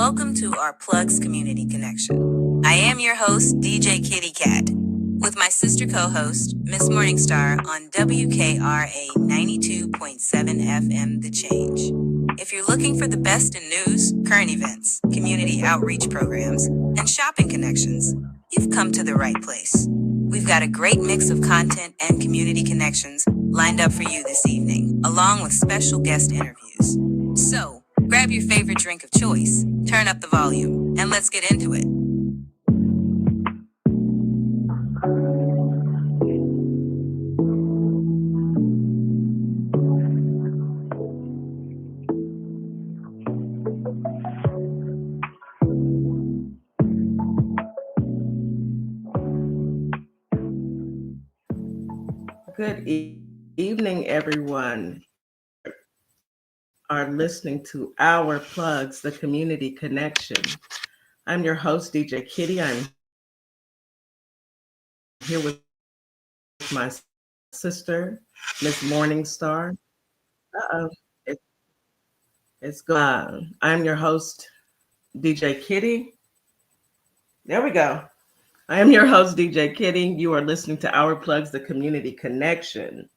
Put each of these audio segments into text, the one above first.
Welcome to our Plugs Community Connection. I am your host, DJ Kitty Cat, with my sister co-host, Miss Morningstar on WKRA 92.7 FM The Change. If you're looking for the best in news, current events, community outreach programs, and shopping connections, you've come to the right place. We've got a great mix of content and community connections lined up for you this evening, along with special guest interviews. So, grab your favorite drink of choice, turn up the volume, and let's get into it. Good evening, everyone. Are listening to Our Plugs, the Community Connection. I'm your host, DJ Kitty. I'm here with my sister, Miss Morningstar. Uh-oh, it's gone. I'm your host, DJ Kitty. There we go. I am your host, DJ Kitty. You are listening to Our Plugs, the Community Connection.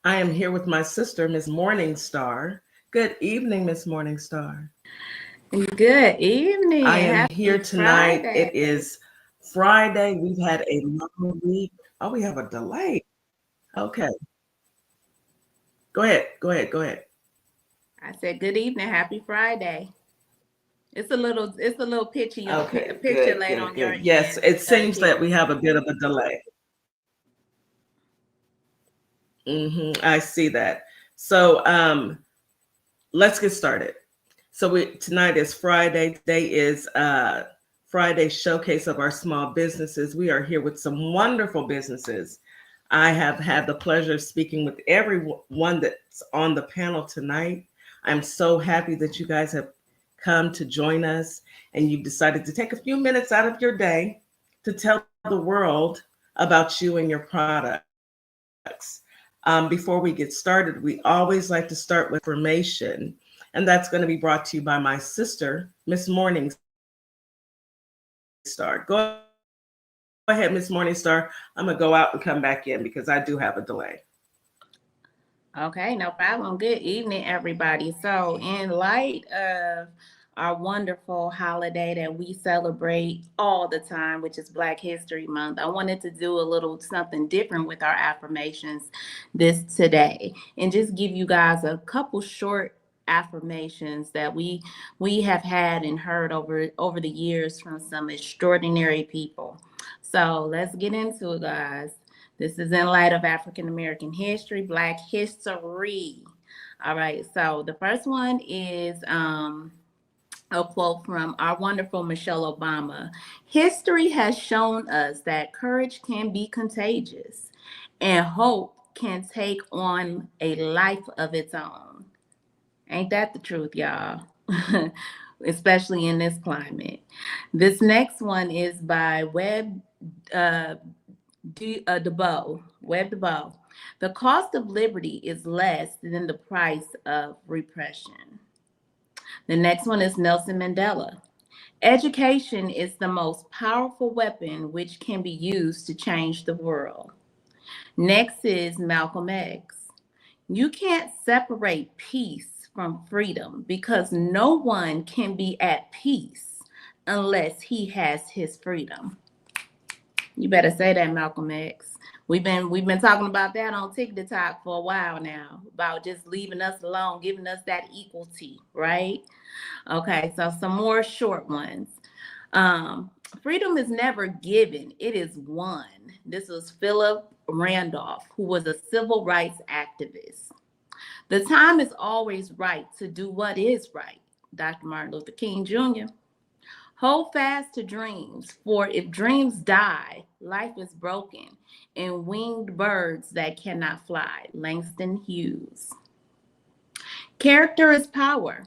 I am here with my sister, Miss Morningstar. Good evening, Miss Morningstar. Good evening. I am Happy here tonight. Friday. It is Friday. We've had a long week. Oh, we have a delay. Okay. Go ahead. I said good evening. Happy Friday. It's a little pitchy. Okay. A picture Good, laid good, on your good. Yes, it seems that we have a bit of a delay. I see that. So let's get started. So tonight is Friday. Today is Friday showcase of our small businesses. We are here with some wonderful businesses. I have had the pleasure of speaking with everyone that's on the panel tonight. I'm so happy that you guys have come to join us and you've decided to take a few minutes out of your day to tell the world about you and your products. Before we get started, we always like to start with information, and that's going to be brought to you by my sister, Miss Morningstar. Go ahead, Miss Morningstar. I'm going to go out and come back in because I do have a delay. Okay, no problem. Good evening, everybody. So in light of our wonderful holiday that we celebrate all the time, which is Black History Month, I wanted to do a little something different with our affirmations today and just give you guys a couple short affirmations that we have had and heard over the years from some extraordinary people. So let's get into it, guys. This is in light of African American history, Black history. All right, so the first one is a quote from our wonderful Michelle Obama. History has shown us that courage can be contagious and hope can take on a life of its own. Ain't that the truth, y'all? Especially in this climate. This next one is by Webb DeBow. The cost of liberty is less than the price of repression. The next one is Nelson Mandela. Education is the most powerful weapon which can be used to change the world. Next is Malcolm X. You can't separate peace from freedom because no one can be at peace unless he has his freedom. You better say that, Malcolm X. We've been talking about that on TikTok for a while now, about just leaving us alone, giving us that equality, right? Okay, so some more short ones. Freedom is never given, it is won. This was Philip Randolph, who was a civil rights activist. The time is always right to do what is right. Dr. Martin Luther King Jr. Hold fast to dreams, for if dreams die, life is broken, and winged birds that cannot fly. Langston Hughes. Character is power.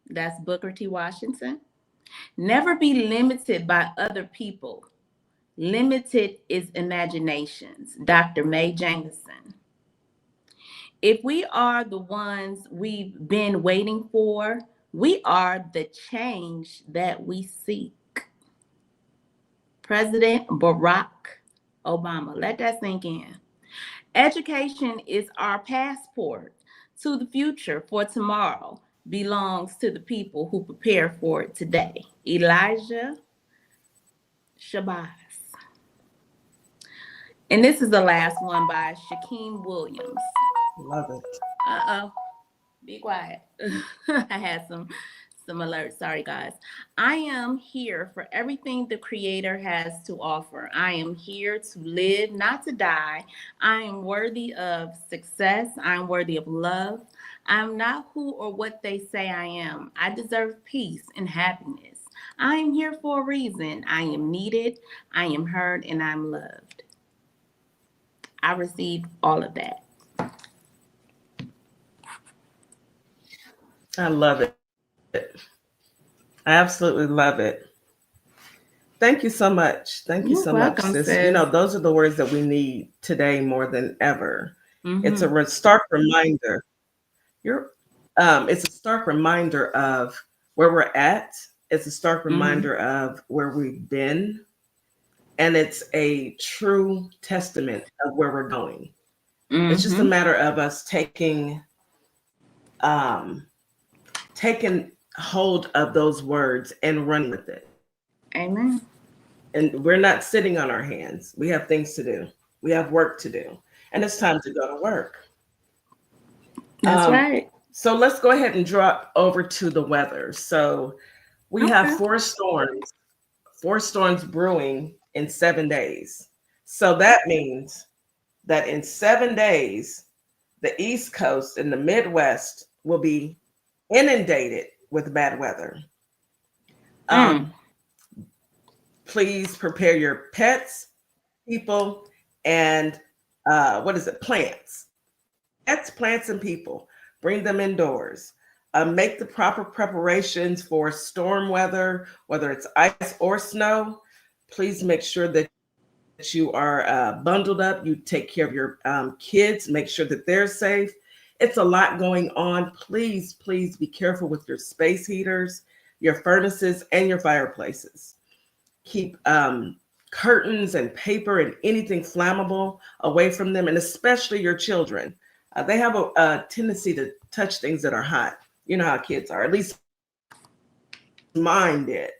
That's Booker T. Washington. Never be limited by other people. Limited is imaginations. Dr. Mae Jemison. If we are the ones we've been waiting for, We are the change that we seek. President Barack Obama. Let that sink in. Education is our passport to the future, for tomorrow belongs to the people who prepare for it today. Elijah Shabazz. And this is the last one by Shaquem Williams. Love it. Uh-oh. Be quiet. I had some alerts. Sorry, guys. I am here for everything the Creator has to offer. I am here to live, not to die. I am worthy of success. I am worthy of love. I am not who or what they say I am. I deserve peace and happiness. I am here for a reason. I am needed. I am heard, and I'm loved. I received all of that. I love it. I absolutely love it. Thank you so much. Thank you You're so welcome, much, sis. sis. You know, those are the words that we need today more than ever. Mhm. It's a stark reminder. It's a stark reminder of where we're at. It's a stark reminder of where we've been, and it's a true testament of where we're going. It's just a matter of us taking hold of those words and running with it. Amen. And we're not sitting on our hands. We have things to do. We have work to do. And it's time to go to work. That's right. So let's go ahead and drop over to the weather. So we have four storms brewing in 7 days. So that means that in 7 days, the East Coast and the Midwest will be inundated with bad weather. Please prepare your pets, people, and plants. Pets, plants, and people. Bring them indoors. Make the proper preparations for storm weather, whether it's ice or snow. Please make sure that you are bundled up. You take care of your kids. Make sure that they're safe. It's a lot going on. Please, please be careful with your space heaters, your furnaces, and your fireplaces. Keep curtains and paper and anything flammable away from them, and especially your children. They have a tendency to touch things that are hot. You know how kids are, at least mine did,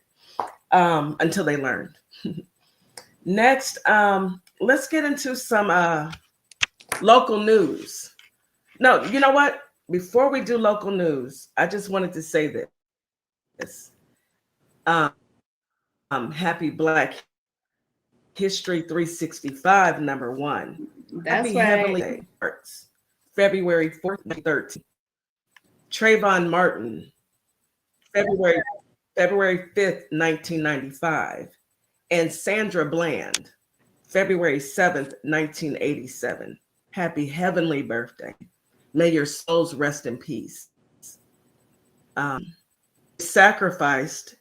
until they learned. Next, let's get into some local news. No, you know what? Before we do local news, I just wanted to say this. Happy Black History 365, #1. That's Happy right. Heavenly Day, February 4th, 13th. Trayvon Martin, February 5th, 1995. And Sandra Bland, February 7th, 1987. Happy heavenly birthday. May your souls rest in peace. Sacrificed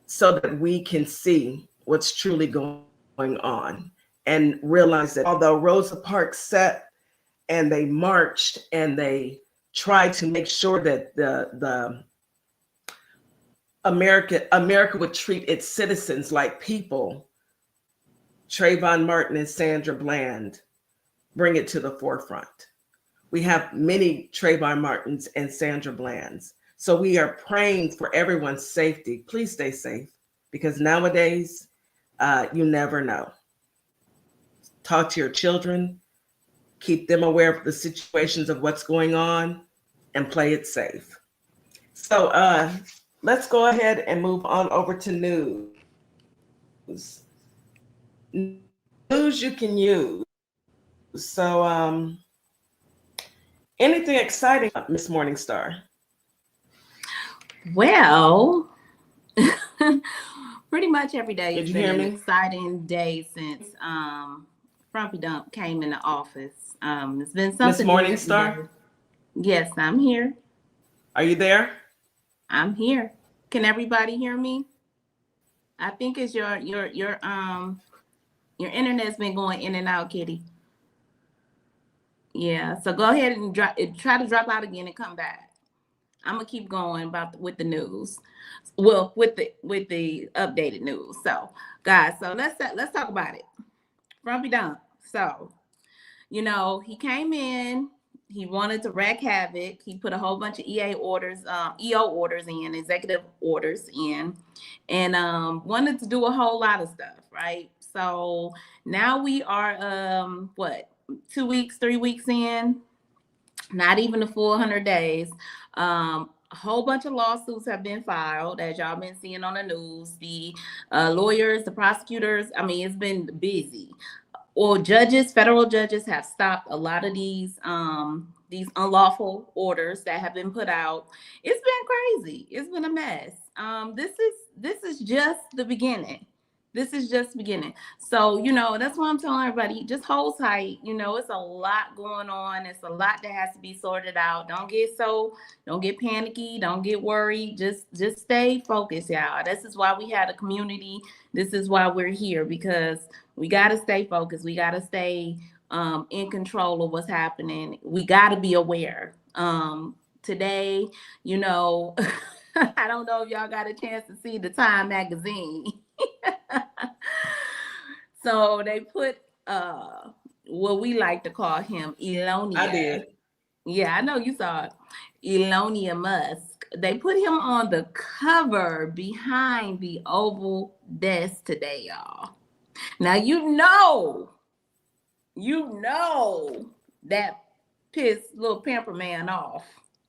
so that we can see what's truly going on and realize that although Rosa Parks sat and they marched and they tried to make sure that the America would treat its citizens like people, Trayvon Martin and Sandra Bland bring it to the forefront. We have many Trayvon Martins and Sandra Blands. So we are praying for everyone's safety. Please stay safe, because nowadays, you never know. Talk to your children, keep them aware of the situations of what's going on, and play it safe. So let's go ahead and move on over to news. News you can use. So anything exciting, Miss Morningstar? Well, pretty much every day Did has you been hear an me? exciting day since Frumpy Dump came into office. It's been something. Miss Morningstar? Yes, I'm here. Are you there? I'm here. Can everybody hear me? I think it's your internet's been going in and out, Kitty. Yeah, so go ahead and try to drop out again and come back. I'm gonna keep going with the news. Well, with the updated news. So, guys, so let's talk about it. Frumpy Dunk. So, he came in. He wanted to wreak havoc. He put a whole bunch of EO orders in, executive orders in, and wanted to do a whole lot of stuff, right? So now we are what 2 weeks, 3 weeks in, not even the full 100 days. A whole bunch of lawsuits have been filed, as y'all been seeing on the news. The lawyers, the prosecutors, I mean, it's been busy. Or judges, federal judges have stopped a lot of these unlawful orders that have been put out. It's been crazy. It's been a mess. This is just the beginning. This is just beginning. So, that's why I'm telling everybody, just hold tight. It's a lot going on. It's a lot that has to be sorted out. Don't get panicky. Don't get worried. Just stay focused, y'all. This is why we had a community. This is why we're here, because we got to stay focused. We got to stay in control of what's happening. We got to be aware. Today, I don't know if y'all got a chance to see the Time magazine. So they put what we like to call him Elonia. I did. Yeah, I know you saw it. Elonia Musk. They put him on the cover behind the Oval Desk today, y'all. Now that pissed little pamper man off.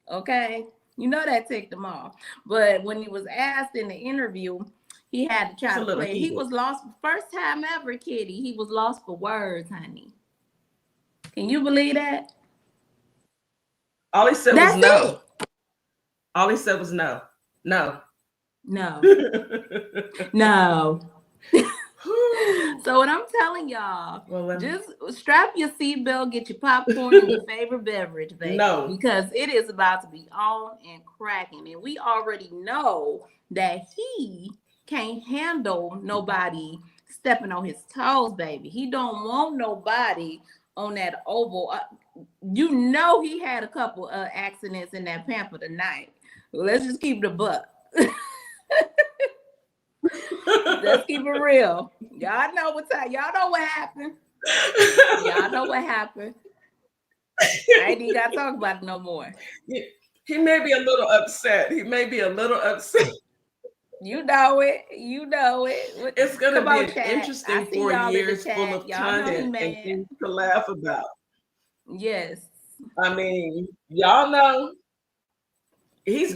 Okay? That ticked him off. But when he was asked in the interview, he had to try to play. He was lost first time ever, Kitty. He was lost for words, honey. Can you believe that? All he said was no. All he said was no. No. No. No. So what I'm telling y'all, just strap your seatbelt, get your popcorn and your favorite beverage, baby. No. Because it is about to be on and cracking. And we already know that he can't handle nobody stepping on his toes, baby. He don't want nobody on that oval. He had a couple of accidents in that pamper tonight. Let's just keep the buck. Let's keep it real. Y'all know what happened. Y'all know what happened. I ain't even gotta talk about it no more. He may be a little upset. You know it. It's gonna be an interesting 4 years full of content and things to laugh about. Yes. I mean, y'all know he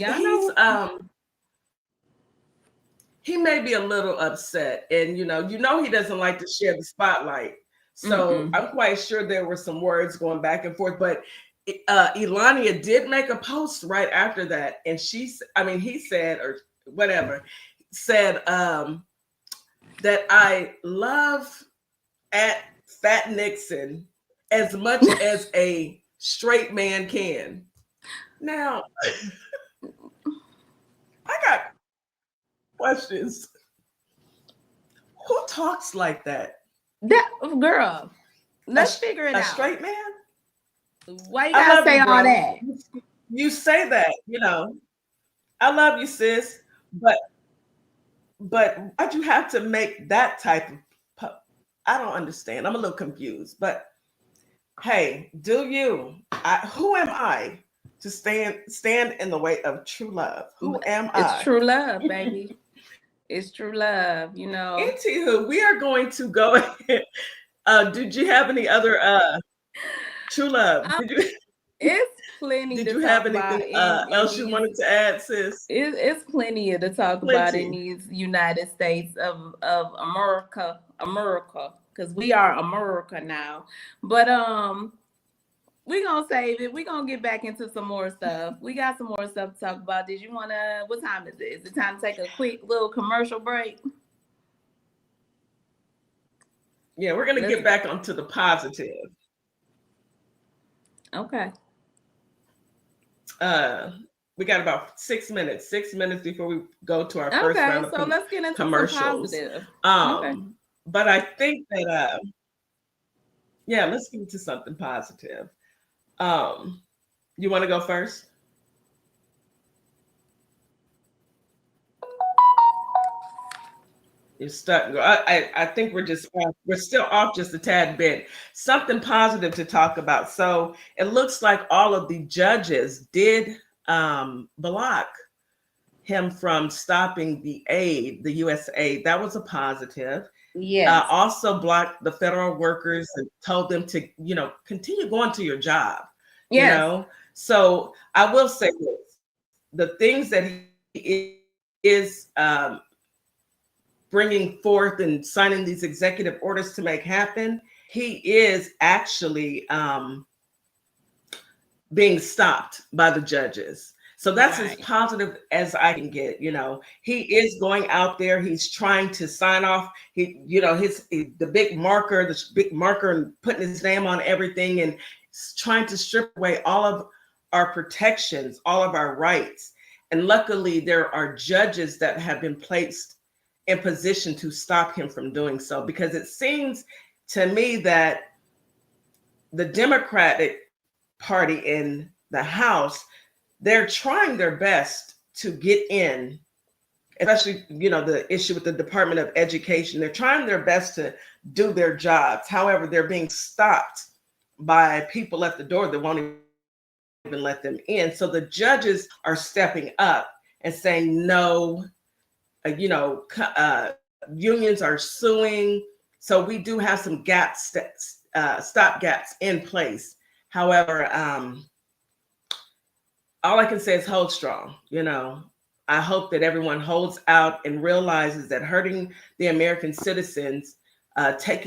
may be a little upset, and he doesn't like to share the spotlight. So I'm quite sure there were some words going back and forth, but Elania did make a post right after that, and he said, or whatever, said that I love at Fat Nixon as much as a straight man can. Now, I got questions. Who talks like that? That girl. Let's figure it out. A straight man? Why you gotta say all that? You say that, I love you, sis, but why'd you have to make that type of I don't understand. I'm a little confused, but hey, do you? Who am I to stand in the way of true love? Who am I? It's true love, baby. It's true love, Anywho, we are going to go ahead. Did you have any other true love? It's plenty. Did you have anything else you wanted to add, sis? It's plenty to talk about in these United States of America, because we are America now. But we're gonna save it. We're gonna get back into some more stuff. We got some more stuff to talk about. Did you wanna, what time is it? Is it time to take a quick little commercial break? Yeah, we're gonna get back onto the positive. Okay. We got about 6 minutes. 6 minutes before we go to our first round of let's get into commercials. Some positive. But I think that let's get into something positive. You want to go first? You're stuck. I think we're just we're still off just a tad bit. Something positive to talk about. So it looks like all of the judges did block him from stopping the aid, the U.S. aid. That was a positive. Yes. Also blocked the federal workers and told them to, continue going to your job. You Yes. know, so I will say this: the things that he is bringing forth and signing these executive orders to make happen, he is actually being stopped by the judges. So that's as positive as I can get. He is going out there. He's trying to sign off. The big marker, and putting his name on everything, and trying to strip away all of our protections, all of our rights. And luckily, there are judges that have been placed in position to stop him from doing so, because it seems to me that the Democratic Party in the House, they're trying their best to get in, especially, the issue with the Department of Education. They're trying their best to do their jobs. However, they're being stopped by people at the door that won't even let them in. So the judges are stepping up and saying, no, unions are suing. So we do have some stop gaps in place. However, all I can say is hold strong. I hope that everyone holds out and realizes that hurting the American citizens,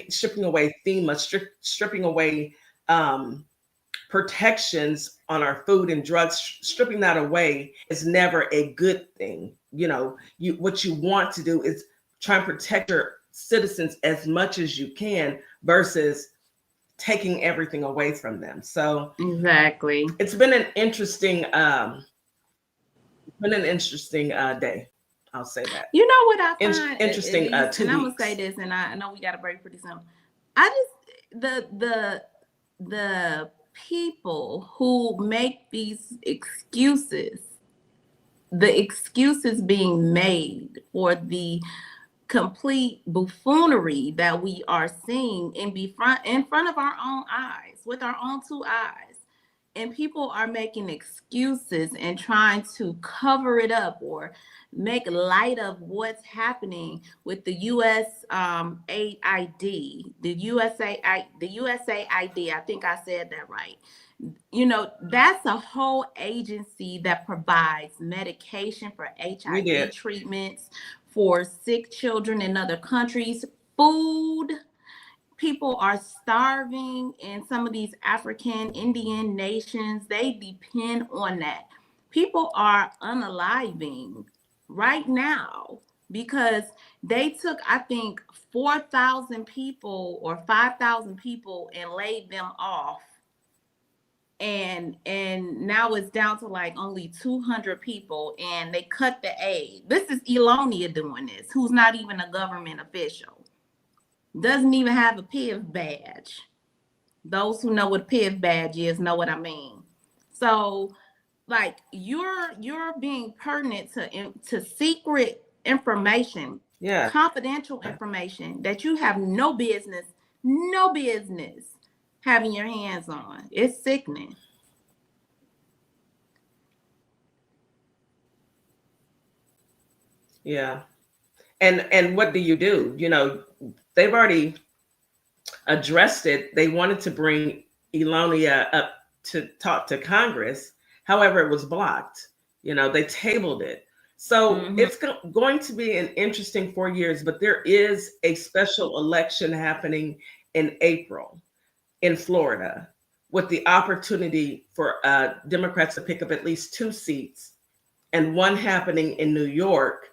stripping away FEMA, stripping away protections on our food and drugs, stripping that away is never a good thing. What you want to do is try and protect your citizens as much as you can versus taking everything away from them. So exactly, it's been an interesting day. I'll say that. You know what I find interesting? 2 and I'm gonna weeks. say this, and I know we got to break pretty soon. I just the people who make these excuses, the excuses being made for the complete buffoonery that we are seeing in front of our own eyes, with our own two eyes. And people are making excuses and trying to cover it up or make light of what's happening with the USAID, the USAID. I think I said that right. That's a whole agency that provides medication for HIV treatments for sick children in other countries, food. People are starving in some of these African Indian nations. They depend on that. People are unaliving right now because they took, I think, 4,000 people or 5,000 people and laid them off. And now it's down to like only 200 people, and they cut the aid. This is Elonia doing this, who's not even a government official. Doesn't even have a PIV badge. Those who know what a PIV badge is know what I mean. So, like, you're being pertinent to secret information, confidential information that you have no business having your hands on. It's sickening. Yeah. And what do? They've already addressed it. They wanted to bring Elonia up to talk to Congress. However, it was blocked. They tabled it. So it's going to be an interesting 4 years, but there is a special election happening in April in Florida with the opportunity for Democrats to pick up at least 2 seats, and one happening in New York.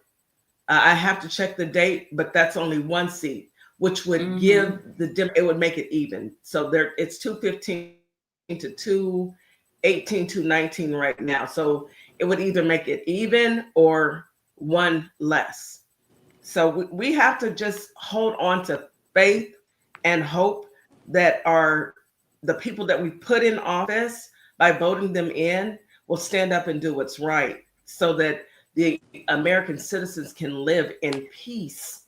I have to check the date, but that's only 1 seat, which would give it would make it even. So it's 215 to 218 to 19 right now. So it would either make it even or 1 less. So we have to just hold on to faith and hope that the people that we put in office, by voting them in, will stand up and do what's right, so that the American citizens can live in peace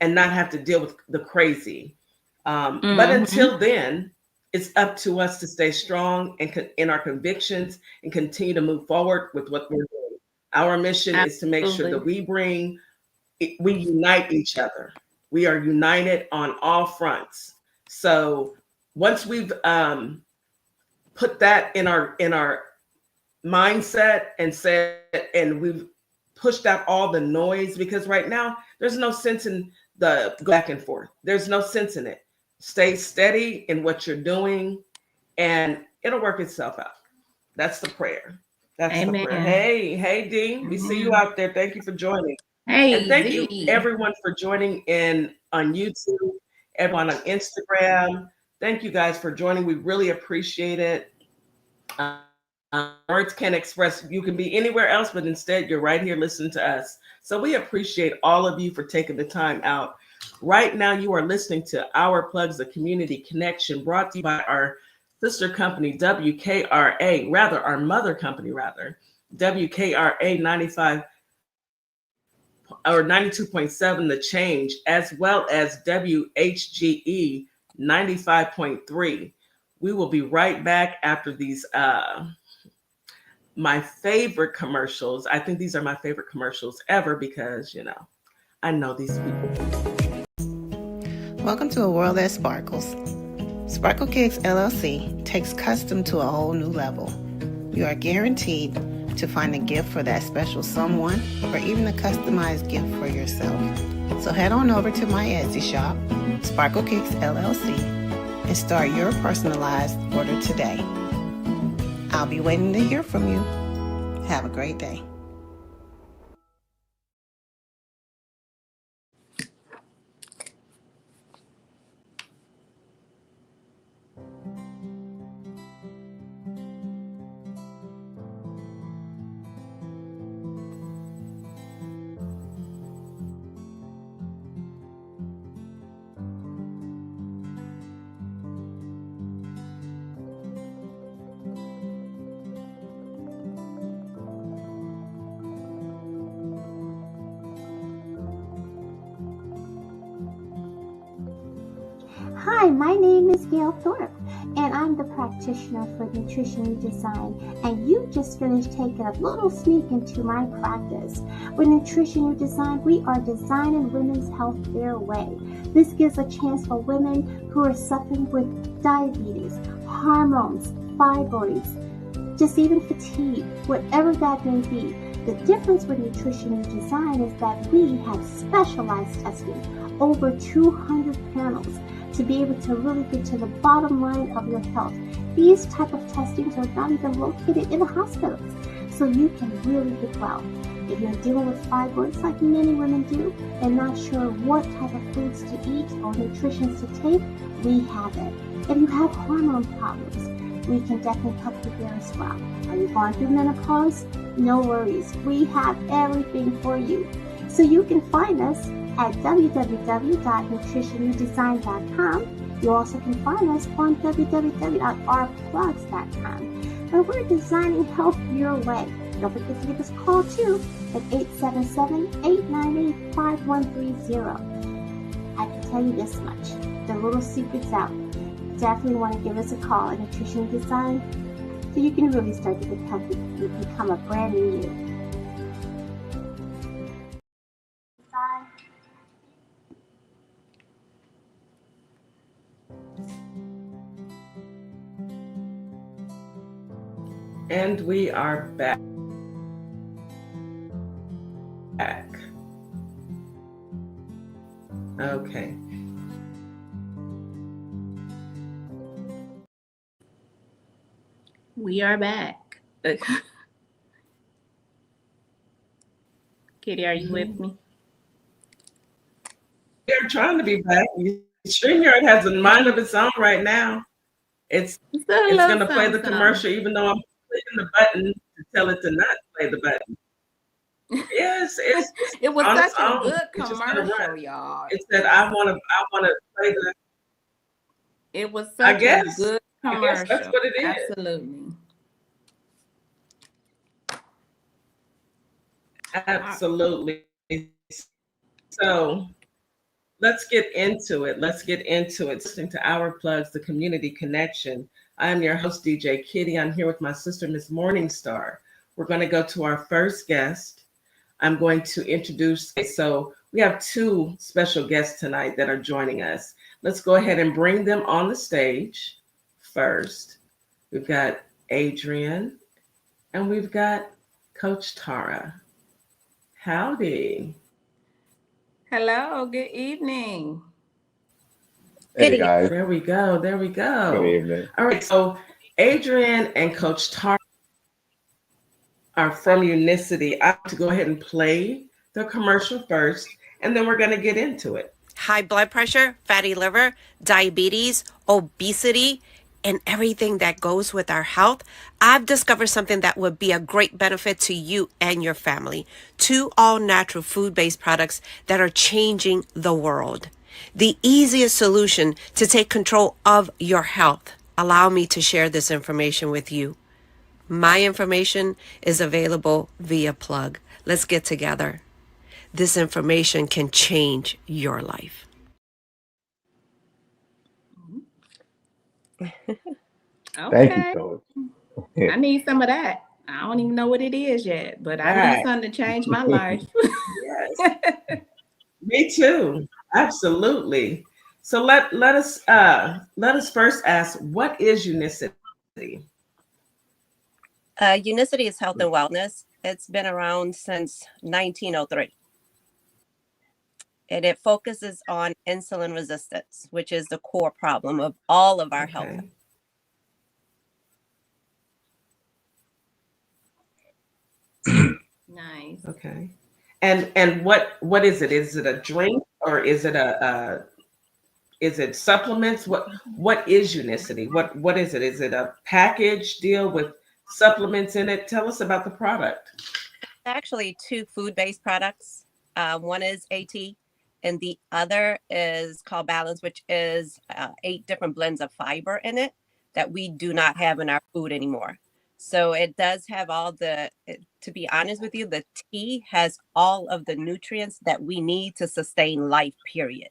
and not have to deal with the crazy. But Mm-hmm. until then, it's up to us to stay strong and in our convictions and continue to move forward with what we're doing. Our mission is to make sure that Absolutely. we unite each other. We are united on all fronts. So once we've put that in our mindset and said, and we've pushed out all the noise, because right now there's no sense in the back and forth. There's no sense in it. Stay steady in what you're doing, and it'll work itself out. That's the prayer. That's the prayer. Amen. Hey, Dee, we see you Amen. out there. Thank you for joining. And Hey, thank you Z. everyone for joining in on YouTube, everyone on Instagram. Thank you guys for joining. We really appreciate it. Words can't express, you can be anywhere else, but instead you're right here listening to us. So we appreciate all of you for taking the time out. Right now, you are listening to Our Plugs, the Community Connection, brought to you by our sister company, WKRA, rather, our mother company, rather, WKRA 95 or 92.7, The Change, as well as WHGE 95.3. We will be right back after these my favorite commercials. I think these are my favorite commercials ever because, I know these people. Welcome to a world that sparkles. Sparkle Cakes LLC takes custom to a whole new level. You are guaranteed to find a gift for that special someone or even a customized gift for yourself. So head on over to my Etsy shop, Sparkle Cakes LLC, and start your personalized order today. I'll be waiting to hear from you. Have a great day. Hi, my name is Gail Thorpe, and I'm the practitioner for nutrition redesign. And you just finished taking a little sneak into my practice. With nutrition redesign, we are designing women's health their way. This gives a chance for women who are suffering with diabetes, hormones, fibroids, just even fatigue, whatever that may be. The difference with nutrition redesign is that we have specialized testing, over 200 panels, to be able to really get to the bottom line of your health. These type of testings are not even located in the hospitals, so you can really get well. If you're dealing with fibroids like many women do and not sure what type of foods to eat or nutritions to take, we have it. If you have hormone problems, we can definitely help you there as well. Are you going through menopause? No worries. We have everything for you. So you can find us at www.nutritionredesign.com. You also can find us on www.ourplugs.com. And we're designing health your way. Don't forget to give us a call too at 877-898-5130. I can tell you this much. The little secret's out. Definitely want to give us a call at Nutrition Design so you can really start to get healthy and become a brand new you. And we are back. Okay. We are back. Kitty, are you with me? We're trying to be back. StreamYard has a mind of its own right now. It's going to play the commercial, even though I'm clicking the button to tell it to not play the button. Yes, it was on such its a own. good It's just gonna commercial, run. y'all. It said, "I want to play the." It was such a good commercial. I guess that's what it is. Absolutely. Absolutely. So let's get into it. Let's get into it. Listening to Our Plugs, the community connection. I am your host, DJ Kitty. I'm here with my sister, Miss Morningstar. We're going to go to our first guest. I'm going to introduce, so we have two special guests tonight that are joining us. Let's go ahead and bring them on the stage first. We've got Adrian and we've got Coach Tara. Howdy. Hello, good evening. Hey guys, There we go. There we go. good evening. All right. So Adrian and Coach Tara are from Unicity. I have to go ahead and play the commercial first, and then we're going to get into it. High blood pressure, fatty liver, diabetes, obesity, and everything that goes with our health, I've discovered something that would be a great benefit to you and your family. 2 all-natural food-based products that are changing the world. The easiest solution to take control of your health. Allow me to share this information with you. My information is available via plug. Let's get together. This information can change your life. Thank Okay. you, Coach. I need some of that. I don't even know what it is yet, but I Right. need something to change my life. Yes. Me too. Absolutely. So let us first ask, what is Unicity? Unicity is health and wellness. It's been around since 1903. And it focuses on insulin resistance, which is the core problem of all of our health. Nice. Okay. And what is it? Is it a drink or is it is it supplements? What is Unicity? What is it? Is it a package deal with supplements in it? Tell us about the product. Actually, 2 food-based products. One is AT, and the other is called Balance, which is 8 different blends of fiber in it that we do not have in our food anymore. So it does have to be honest with you, the tea has all of the nutrients that we need to sustain life, period.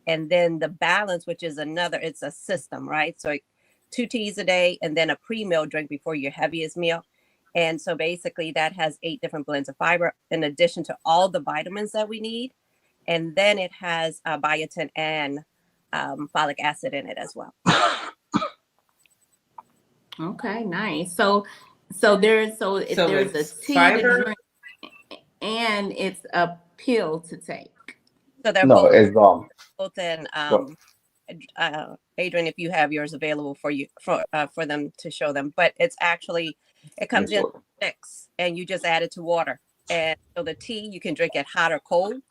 And then the Balance, which is it's a system, right? So 2 teas a day and then a pre-meal drink before your heaviest meal. And so basically that has 8 different blends of fiber in addition to all the vitamins that we need. And then it has biotin and folic acid in it as well. Okay, nice. So there's a tea fiber? to drink and it's a pill to take. So they're No, it's both in Well- Adrian, if you have yours available for them to show them, but it comes in sticks and you just add it to water. And so the tea, you can drink it hot or cold,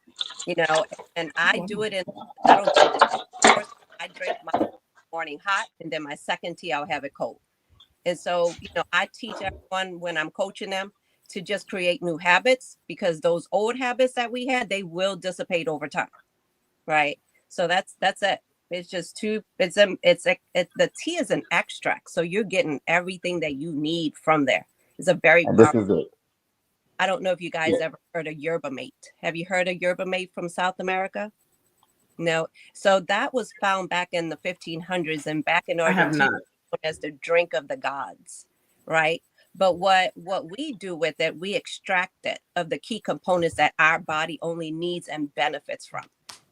and I do it I drink my morning hot and then my second tea, I'll have it cold. And so, I teach everyone when I'm coaching them to just create new habits because those old habits that we had, they will dissipate over time. Right. So that's it. It's just the tea is an extract. So you're getting everything that you need from there. It's a very and this is it. I don't know if you guys ever heard of yerba mate. Have you heard of yerba mate from South America? No. So that was found back in the 1500s and back in Argentina as the drink of the gods, right? But what we do with it, we extract it of the key components that our body only needs and benefits from.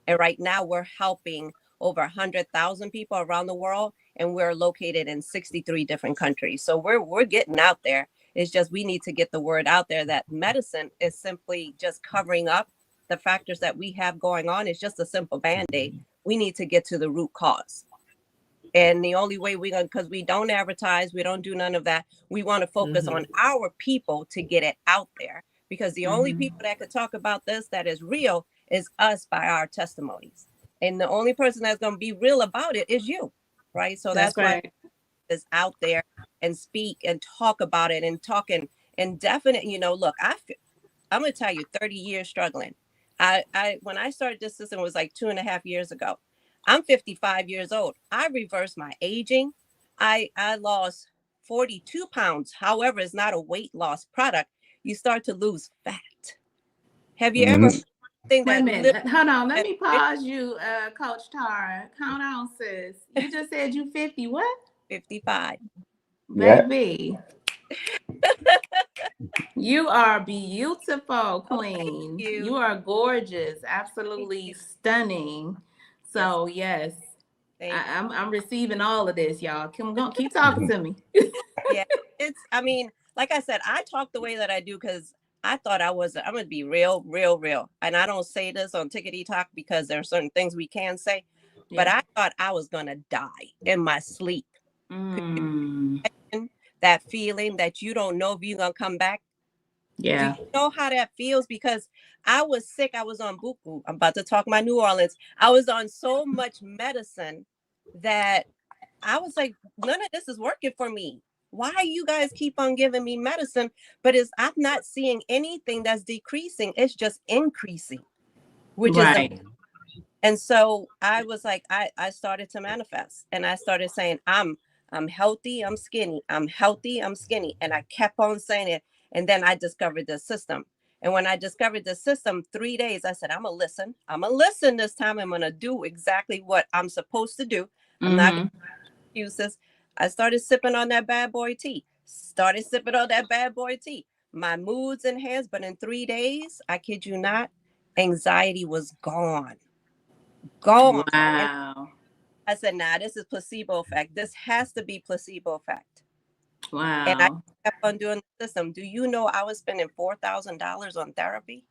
And right now we're helping over 100,000 people around the world, and we're located in 63 different countries. So we're getting out there. It's just we need to get the word out there that medicine is simply just covering up the factors that we have going on. It's just a simple Band-Aid. We need to get to the root cause. And the only way because we don't advertise, we don't do none of that. We want to focus on our people to get it out there, because the only people that could talk about this that is real is us by our testimonies. And the only person that's going to be real about it is you, right? So that's why it's out there and speak and talk about it and talking and definite, look, I'm going to tell you 30 years struggling. When I started this system, it was like 2.5 years ago. I'm 55 years old. I reversed my aging. I lost 42 pounds. However, it's not a weight loss product. You start to lose fat. Have you ever thing Wait a that minute. literally Hold on. Let at me pause you, Coach Tara. Hold on, sis. You just said you 50. What? 55. Yeah. Baby. You are beautiful, Oh, thank queen. You you. are gorgeous, Thank absolutely you. stunning. Yes, So yes, thank you. I'm receiving all of this, y'all. Keep talking to me. Yeah, I mean, like I said, I talk the way that I do because I thought I'm going to be real, real, real. And I don't say this on Tickety Talk because there are certain things we can say, but Yeah. I thought I was going to die in my sleep. Could you Mm, imagine that feeling that you don't know if you're going to come back? Do yeah. you know how that feels? Because I was sick. I was on buku. I'm about to talk my New Orleans. I was on so much medicine that I was like, none of this is working for me. Why you guys keep on giving me medicine? But I'm not seeing anything that's decreasing. It's just increasing, which is the Right. and so I was like, I started to manifest and I started saying, I'm healthy, I'm skinny, I'm healthy, I'm skinny. And I kept on saying it. And then I discovered the system. And when I discovered the system, 3 days, I said, I'm gonna listen. I'm gonna listen this time. I'm gonna do exactly what I'm supposed to do. I'm not gonna Mm-hmm. excuses. I started sipping on that bad boy tea. Started sipping on that bad boy tea. My moods enhanced, but in 3 days, I kid you not, anxiety was gone. Gone. And Wow. I said, nah, this is placebo effect. This has to be placebo effect. And I Wow. kept on doing the system. Do you know I was spending $4,000 on therapy?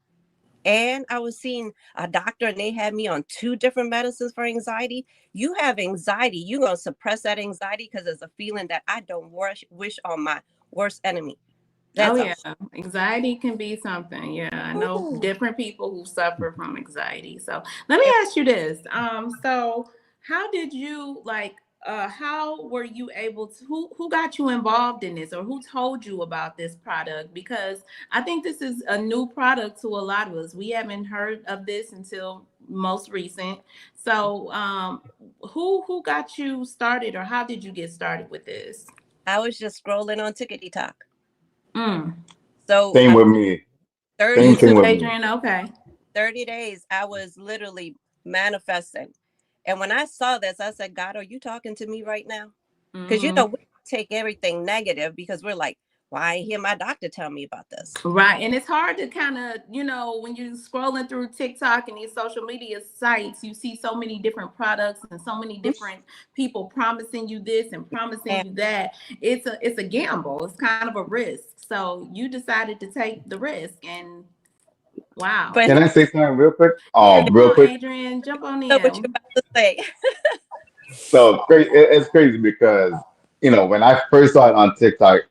And I was seeing a doctor and they had me on 2 different medicines for anxiety. You have anxiety, you're going to suppress that anxiety because it's a feeling that I don't wish on my worst enemy. Oh That's a yeah, anxiety can be something. Yeah, I know whole. different people who suffer from anxiety. So let me ask you this. So how did you like how were you able to who got you involved in this or who told you about this product? Because I think this is a new product to a lot of us. We haven't heard of this until most recent. So who got you started or how did you get started with this? I was just scrolling on Tickety Talk. Mm. So Same I with me. 30 You Same days, thing too, with me. Adrian. Okay. 30 days, I was literally manifesting. And when I saw this, I said, God, are you talking to me right now? Because Mm-hmm. we take everything negative because we're like, why I hear my doctor tell me about this? Right. And it's hard to kind of, when you're scrolling through TikTok and these social media sites, you see so many different products and so many different people promising you this and promising And, you that. It's a gamble. It's kind of a risk. So you decided to take the risk and wow. but Can I say something real quick? Yeah, come Real on, quick. Adrian, jump on know what you're in. about to say. So it's crazy because when I first saw it on TikTok,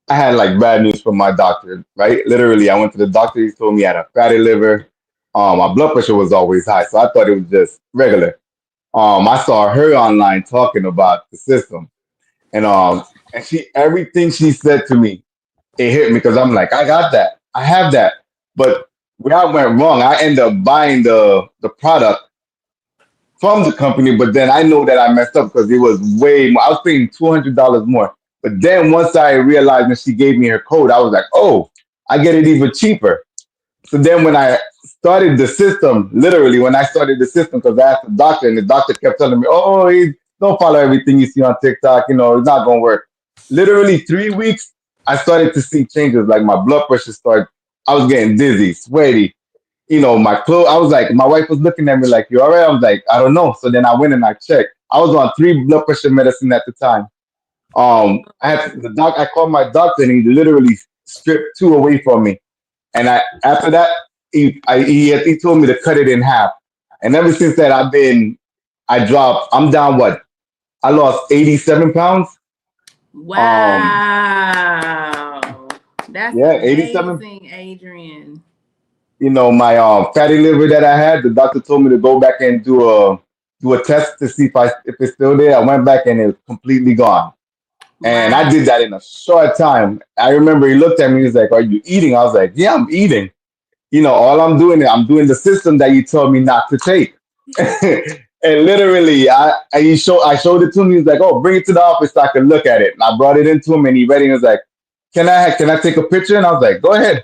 I had like bad news from my doctor. Right, literally, I went to the doctor. He told me I had a fatty liver. My blood pressure was always high, so I thought it was just regular. I saw her online talking about the system, and she everything she said to me, it hit me because I'm like, I got that, I have that, but where I went wrong, I ended up buying the product from the company, but then I know that I messed up because it was way more. I was paying $200 more. But then once I realized when she gave me her code, I was like, oh, I get it even cheaper. So then when I started the system, literally when I started the system, because I asked the doctor and the doctor kept telling me, oh, don't follow everything you see on TikTok, it's not going to work. Literally 3 weeks, I started to see changes. Like my blood pressure started, I was getting dizzy, sweaty, my clothes. I was like, my wife was looking at me like, you all right? I was like, I don't know. So then I went and I checked. I was on 3 blood pressure medicine at the time. I called my doctor and he literally stripped 2 away from me. And after that, he told me to cut it in half. And ever since that, I dropped, I'm down what? I lost 87 pounds. Um, Wow. That's yeah, 87. amazing, Adrian. My fatty liver that I had, the doctor told me to go back and do a test to see if it's still there. I went back and it's completely gone. And I Wow. did that in a short time. I remember he looked at me, he's like, are you eating? I was like, yeah, I'm eating. All I'm doing the system that you told me not to take. And literally, I showed it to him. He was like, "Oh, bring it to the office so I can look at it." And I brought it into him, and he read it. And he was like, can I take a picture?" And I was like, "Go ahead.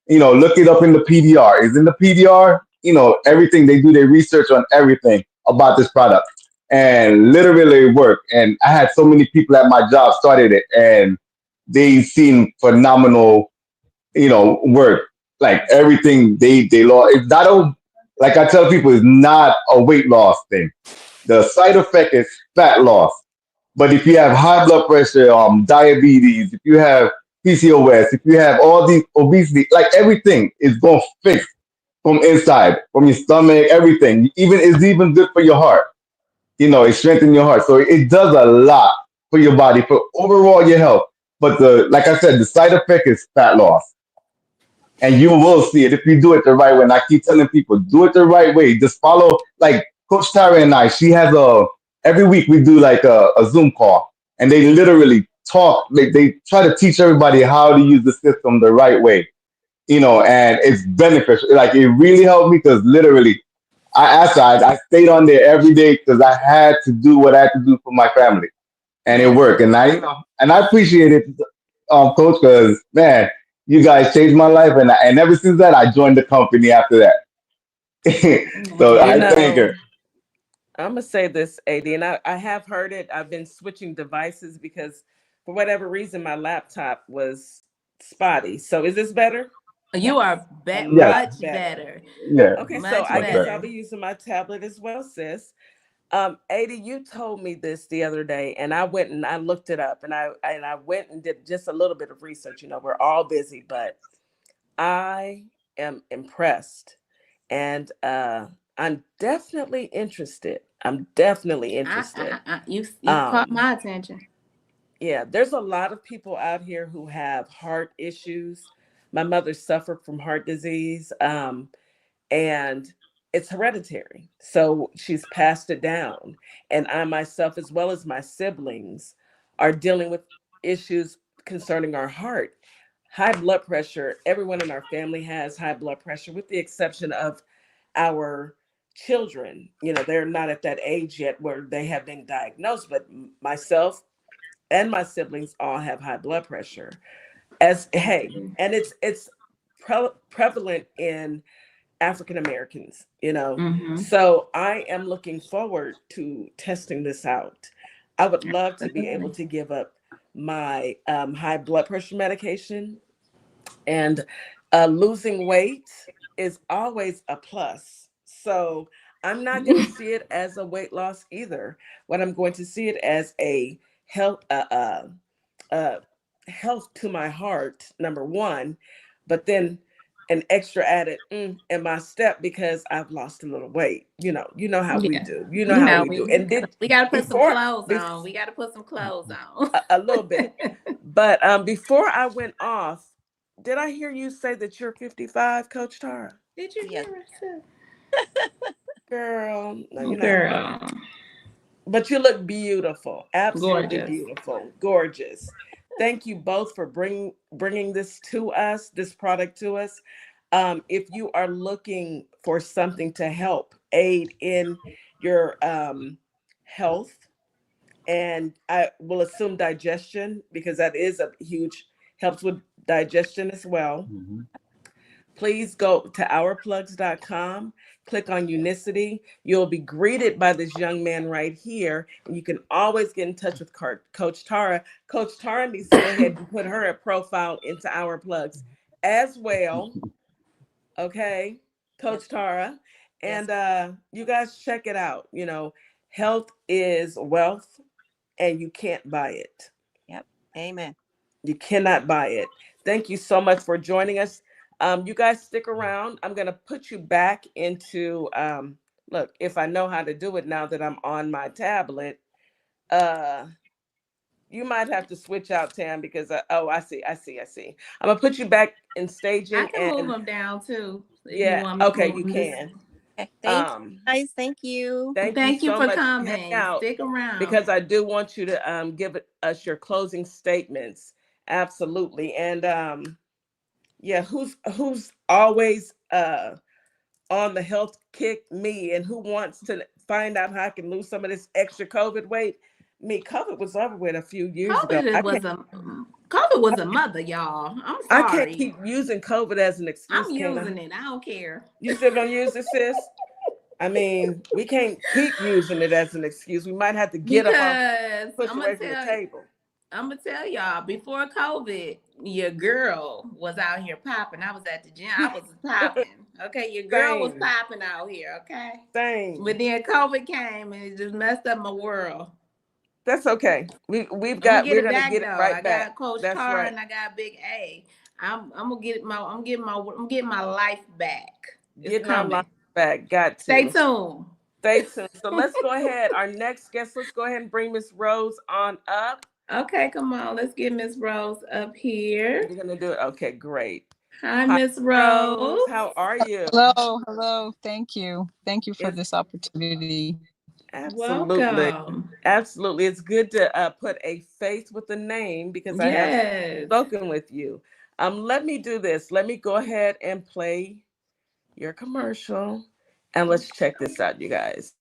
Look it up in the PDR. It's in the PDR. everything. They do their research on everything about this product, and literally work. And I had so many people at my job started it, and they seen phenomenal, work. Like everything they lost. It's not a, like I tell people, it's not a weight loss thing. The side effect is fat loss. But if you have high blood pressure, diabetes, if you have PCOS, if you have all these obesity, like everything is going to fix from inside, from your stomach, everything. Even it's even good for your heart. It strengthens your heart. So it does a lot for your body, for overall your health. But like I said, the side effect is fat loss. And you will see it if you do it the right way. And I keep telling people, do it the right way. Just follow, like Coach Tyra and I. She has every week we do like a Zoom call, and they literally talk. They try to teach everybody how to use the system the right way. And it's beneficial. Like it really helped me because literally, I stayed on there every day because I had to do what I had to do for my family, and it worked. And I appreciate it, Coach, because man, you guys changed my life, and ever since that, I joined the company after that. So I thank her. I'm gonna say this, AD, and I have heard it. I've been switching devices because for whatever reason my laptop was spotty. So is this better? You are Yes. much better. Yeah. Okay, so Much I guess better. I'll be using my tablet as well, sis. Ada, you told me this the other day, and I went and I looked it up, and I went and did just a little bit of research. We're all busy, but I am impressed, and I'm definitely interested. I'm definitely interested. You caught my attention. Yeah, there's a lot of people out here who have heart issues. My mother suffered from heart disease. And it's hereditary. So she's passed it down. And I myself, as well as my siblings, are dealing with issues concerning our heart. High blood pressure, everyone in our family has high blood pressure, with the exception of our children. They're not at that age yet where they have been diagnosed, but myself and my siblings all have high blood pressure. And it's prevalent in African Americans. Mm-hmm. So I am looking forward to testing this out. I would love to be able Absolutely. to give up my high blood pressure medication, and losing weight is always a plus. So I'm not going to see it as a weight loss either. What I'm going to see it as a health, uh, health to my heart, number one, but then an extra added in my step because I've lost a little weight. You know how we Yeah. do. You know how we do. And did We gotta put some before clothes be, on. We gotta put some clothes on. a little bit, but before I went off, did I hear you say that you're 55, Coach Tara? Did you Yes. hear her say? Girl, no, you're not. Girl. But you look beautiful, absolutely Gorgeous. beautiful, gorgeous. Thank you both for bringing this to us, this product to us. If you are looking for something to help aid in your health, and I will assume digestion, because that is a huge helps with digestion as well. Mhm. Please go to ourplugs.com, click on Unicity. You'll be greeted by this young man right here, and you can always get in touch with Coach Tara. Coach Tara needs to go ahead and put her profile into Our Plugs as well. Okay, Coach Yes. Tara. Yes. And you guys check it out. Health is wealth, and you can't buy it. Yep. Amen. You cannot buy it. Thank you so much for joining us. You guys stick around. I'm going to put you back into, look, if I know how to do it now that I'm on my tablet, uh, you might have to switch out, Tam, because, oh, I see. I'm going to put you back in I staging. can move And them down too if you yeah, want me to okay, move you them. can. Okay. Thank you, Um, guys. Thank you. Thank you Thank you so for much. Hang coming. out, Stick around. because I do want you to give us your closing statements. Absolutely. And yeah, who's always on the health kick? Me. And who wants to find out how I can lose some of this extra COVID weight? Me. COVID was over with a few years ago. COVID I was can't. COVID was a mother, y'all. I'm sorry. I can't keep using COVID as an excuse. I'm using it. I don't care. You still gonna use it, sis? I mean, we can't keep using it as an excuse. We might have to get up and push away from the table. I'm gonna tell y'all, before COVID, your girl was out here popping. I was at the gym. I was popping. Okay, your girl was popping out here. Okay. Same. But then COVID came and it just messed up my world. That's okay. We're gonna get it right back. I got Coach Carr and I got Big A. I'm getting my life back. Getting our life back. Got to stay tuned. Stay tuned. So let's go ahead. Our next guest, let's go ahead and bring Miss Rose on up. Okay, come on. Let's get Miss Rose up here. You're gonna do it. Okay, great. Hi, Miss Rose. How are you? Hello. Thank you for this opportunity. Absolutely. Welcome. Absolutely. It's good to put a face with a name because I have spoken with you. Let me do this. Let me go ahead and play your commercial and let's check this out, you guys.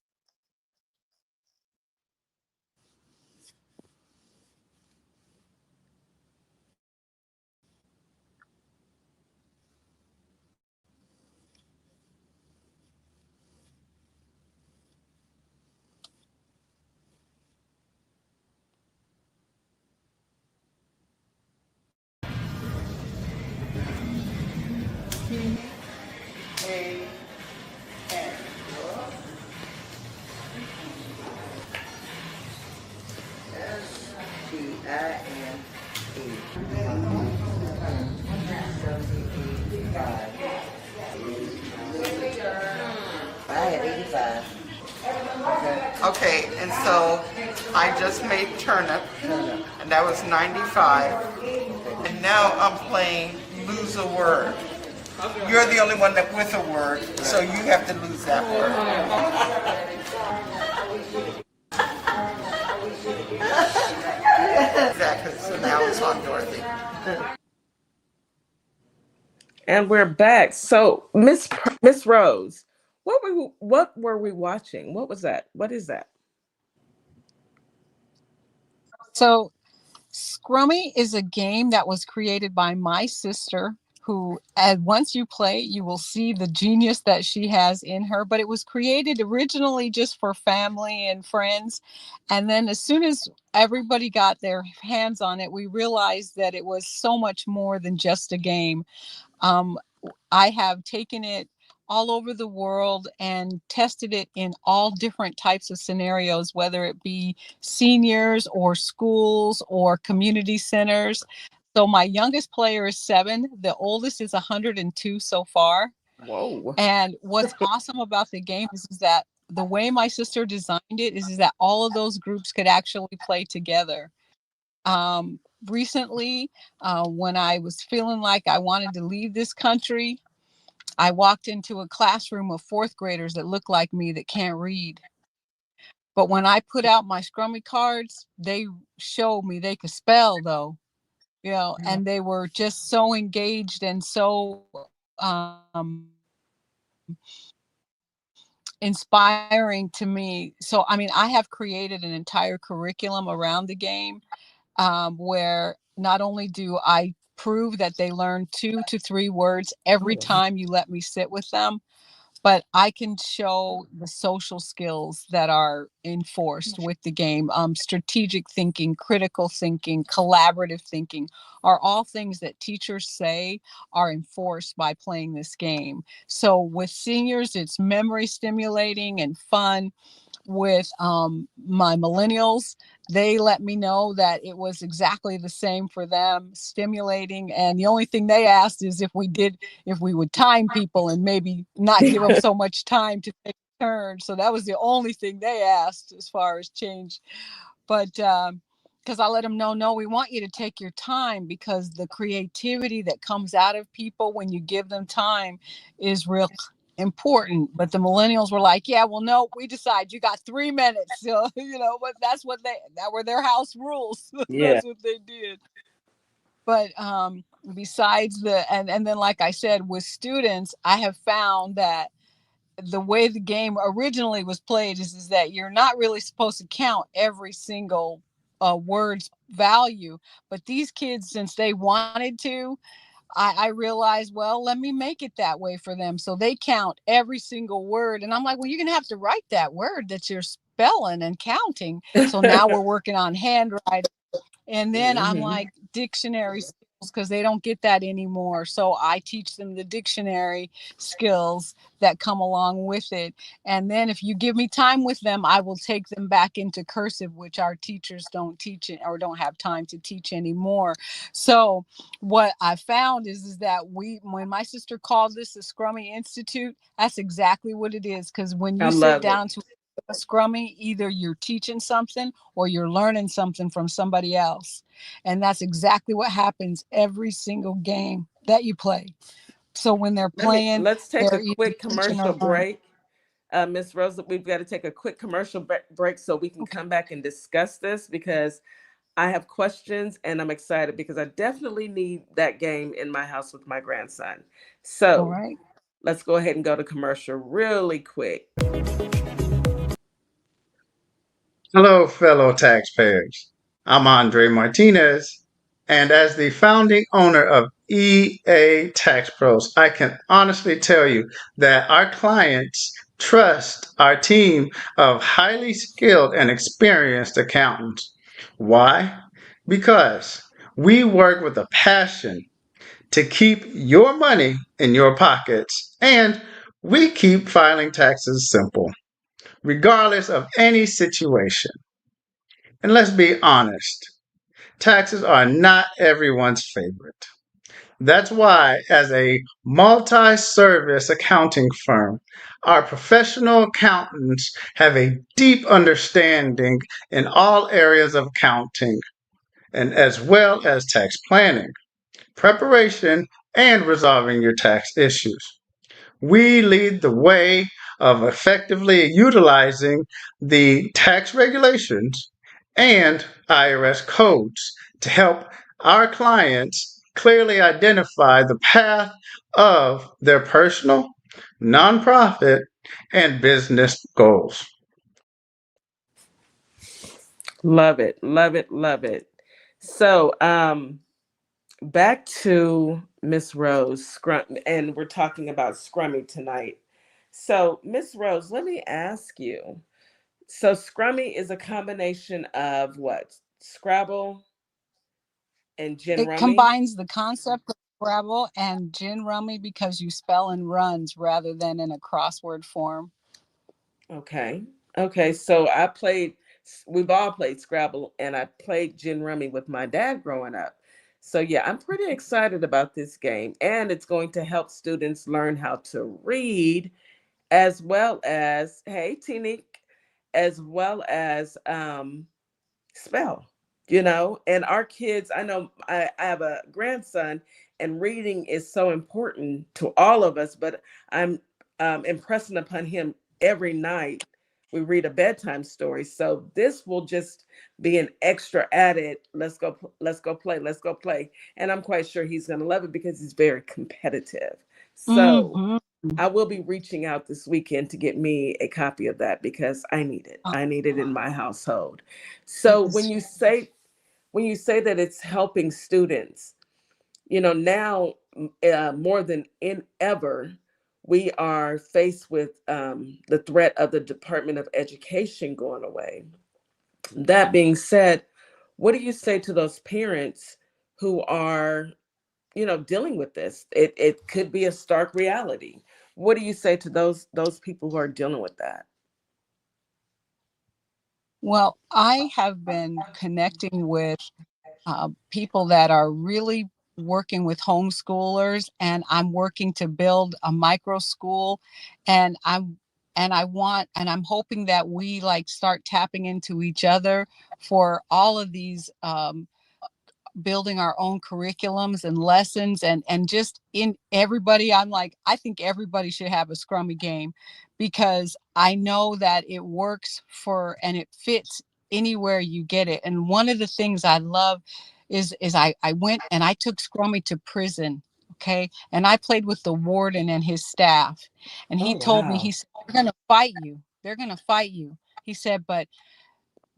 Okay, and so I just made turnip, and that was 95. And now I'm playing lose a word. You're the only one that with a word, so you have to lose that word. Exactly. So now it's on Dorothy. And we're back. So Miss Rose, what were we watching? What was that? What is that? So Scrummy is a game that was created by my sister, who, once you play, you will see the genius that she has in her. But it was created originally just for family and friends. And then as soon as everybody got their hands on it, we realized that it was so much more than just a game. I have taken it all over the world and tested it in all different types of scenarios, whether it be seniors or schools or community centers. So my youngest player is 7. The oldest is 102 so far. Whoa. And what's awesome about the game is that the way my sister designed it is that all of those groups could actually play together. Recently, when I was feeling like I wanted to leave this country, I walked into a classroom of 4th graders that look like me that can't read. But when I put out my Scrummy cards, they showed me they could spell, though, and they were just so engaged and so inspiring to me. So, I mean, I have created an entire curriculum around the game where not only do I prove that they learn 2 to 3 words every time you let me sit with them, but I can show the social skills that are enforced with the game. Strategic thinking, critical thinking, collaborative thinking are all things that teachers say are enforced by playing this game. So with seniors, it's memory stimulating and fun. With my millennials, they let me know that it was exactly the same for them, stimulating. And the only thing they asked is if we would time people and maybe not give them so much time to take a turn. So that was the only thing they asked as far as change. But because I let them know, no, we want you to take your time, because the creativity that comes out of people when you give them time is real important. But the millennials were like, yeah, well, no, we decide you got 3 minutes. So, but that were their house rules. That's what they did. But besides and then, like I said, with students, I have found that the way the game originally was played is that you're not really supposed to count every single words value. But these kids, since they wanted to, I realized, well, let me make it that way for them. So they count every single word. And I'm like, well, you're going to have to write that word that you're spelling and counting. So now we're working on handwriting. And then I'm like, dictionary skills, because they don't get that anymore. So I teach them the dictionary skills that come along with it. And then if you give me time with them, I will take them back into cursive, which our teachers don't teach it or don't have time to teach anymore. So what I found is that when my sister called this the Scrummy Institute, that's exactly what it is. Because when you sit down to a Scrummy, either you're teaching something or you're learning something from somebody else. And that's exactly what happens every single game that you play. So when they're playing, let's take they're a either quick teaching or commercial learning. break. Miss Rosa, we've got to take a quick commercial break so we can come back and discuss this, because I have questions and I'm excited because I definitely need that game in my house with my grandson. All So right. let's go ahead and go to commercial really quick. Hello, fellow taxpayers. I'm Andre Martinez, and as the founding owner of EA Tax Pros, I can honestly tell you that our clients trust our team of highly skilled and experienced accountants. Why? Because we work with a passion to keep your money in your pockets, and we keep filing taxes simple, regardless of any situation. And let's be honest, taxes are not everyone's favorite. That's why, as a multi service accounting firm, our professional accountants have a deep understanding in all areas of accounting, and as well as tax planning, preparation, and resolving your tax issues. We lead the way of effectively utilizing the tax regulations and IRS codes to help our clients clearly identify the path of their personal, nonprofit, and business goals. Love it, love it, love it. So, back to Miss Rose, and we're talking about Scrummy tonight. So, Miss Rose, let me ask you. So, Scrummy is a combination of what? Scrabble and Gin It Rummy? combines the concept of Scrabble and gin rummy because you spell in runs rather than in a crossword form. Okay. Okay. So, we've all played Scrabble, and I played Gin Rummy with my dad growing up. So, yeah, I'm pretty excited about this game, and it's going to help students learn how to read, as well as, hey, Tinique, as well as spell, and our kids, I know I have a grandson, and reading is so important to all of us, but I'm impressing upon him every night. We read a bedtime story, so this will just be an extra added, let's go play, let's go play. And I'm quite sure he's going to love it because he's very competitive. So Mm-hmm. I will be reaching out this weekend to get me a copy of that because I need it. I need it in my household. So when you say that it's helping students, now more than in ever, we are faced with the threat of the Department of Education going away. That being said, what do you say to those parents who are dealing with this? It could be a stark reality. What do you say to those people who are dealing with that? Well, I have been connecting with people that are really working with homeschoolers, and I'm working to build a micro school, and I'm hoping that we like start tapping into each other for all of these building our own curriculums and lessons, and just in everybody. I'm like, I think everybody should have a Scrummy game, because I know that it works for and it fits anywhere you get it. And one of the things I love is I went and I took Scrummy to prison. Okay. And I played with the warden and his staff. And Oh, he told me, wow. he said, they're gonna fight you. They're gonna fight you. He said, but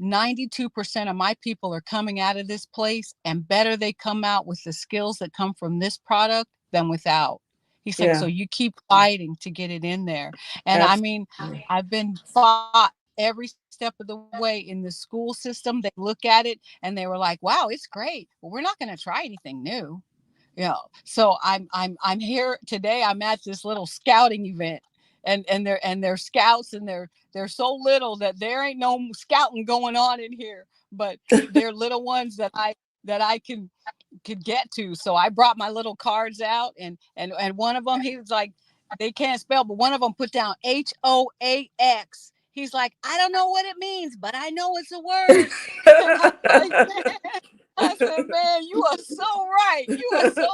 92% of my people are coming out of this place, and better they come out with the skills that come from this product than without. He's like, so you keep fighting to get it in there. And I mean, I've been fought every step of the way in the school system. They look at it and they were like, wow, it's great, but we're not going to try anything new. You know, so I'm here today. I'm at this little scouting event, and they're scouts, and they're so little that there ain't no scouting going on in here, but they're little ones that I could get to. So I brought my little cards out, and one of them, he was like, they can't spell, but one of them put down HOAX. He's like, I don't know what it means, but I know it's a word. I said, man, you are so right. You are so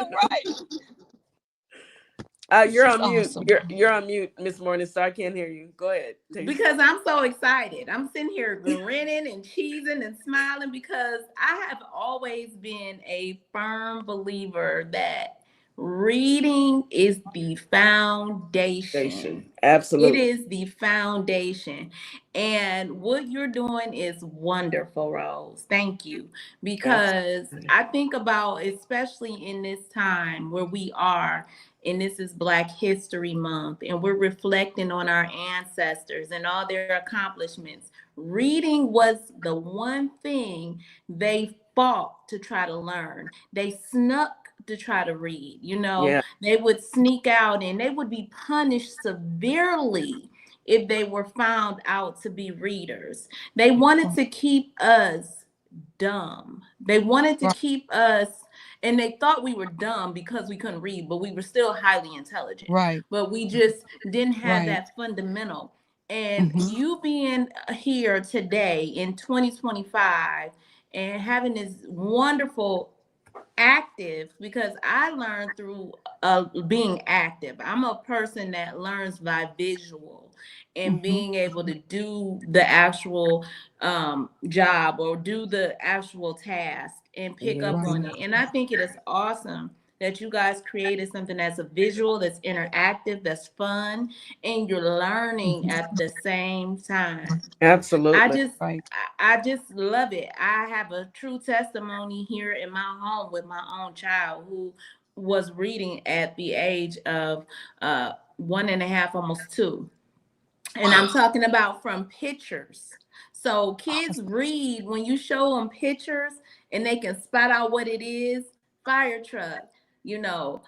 right. You're on mute. Awesome. You're on mute, Miss Morningstar. I can't hear you. Go ahead. Because I'm so excited. I'm sitting here grinning and cheesing and smiling because I have always been a firm believer that reading is the foundation. Absolutely. It is the foundation. And what you're doing is wonderful, Rose. Thank you. Because I think about, especially in this time where we are, and this is Black History Month, and we're reflecting on our ancestors and all their accomplishments. Reading was the one thing they fought to try to learn. They snuck to try to read, you know. They would sneak out and they would be punished severely if they were found out to be readers. They wanted to keep us dumb. They wanted to keep us, and they thought we were dumb because we couldn't read, but we were still highly intelligent. Right. But we just didn't have that fundamental. And you being here today in 2025 and having this wonderful active, because I learned through being active. I'm a person that learns by visual and being able to do the actual job or do the actual task and pick up on it. And I think it is awesome that you guys created something that's a visual, that's interactive, that's fun, and you're learning at the same time. Absolutely. I just love it. I have a true testimony here in my home with my own child who was reading at the age of 1.5, almost 2. And I'm talking about from pictures. So kids read when you show them pictures and they can spot out what it is. Fire truck, you know,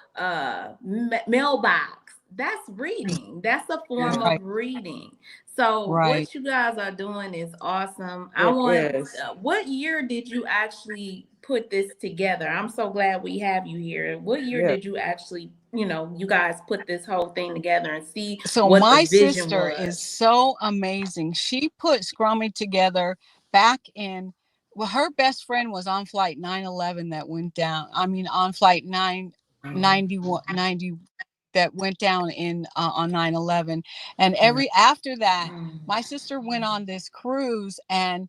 mailbox. That's reading. That's a form of reading. So what you guys are doing is awesome. I want. What year did you actually put this together? I'm so glad we have you here. What year did you actually, you know, you guys put this whole thing together and see? So what my the vision sister was? is so amazing. She put Scrummy together back in. Well, her best friend was on flight 911 that went down. I mean, on flight 991 90 that went down in on 9/11, and after that my sister went on this cruise, and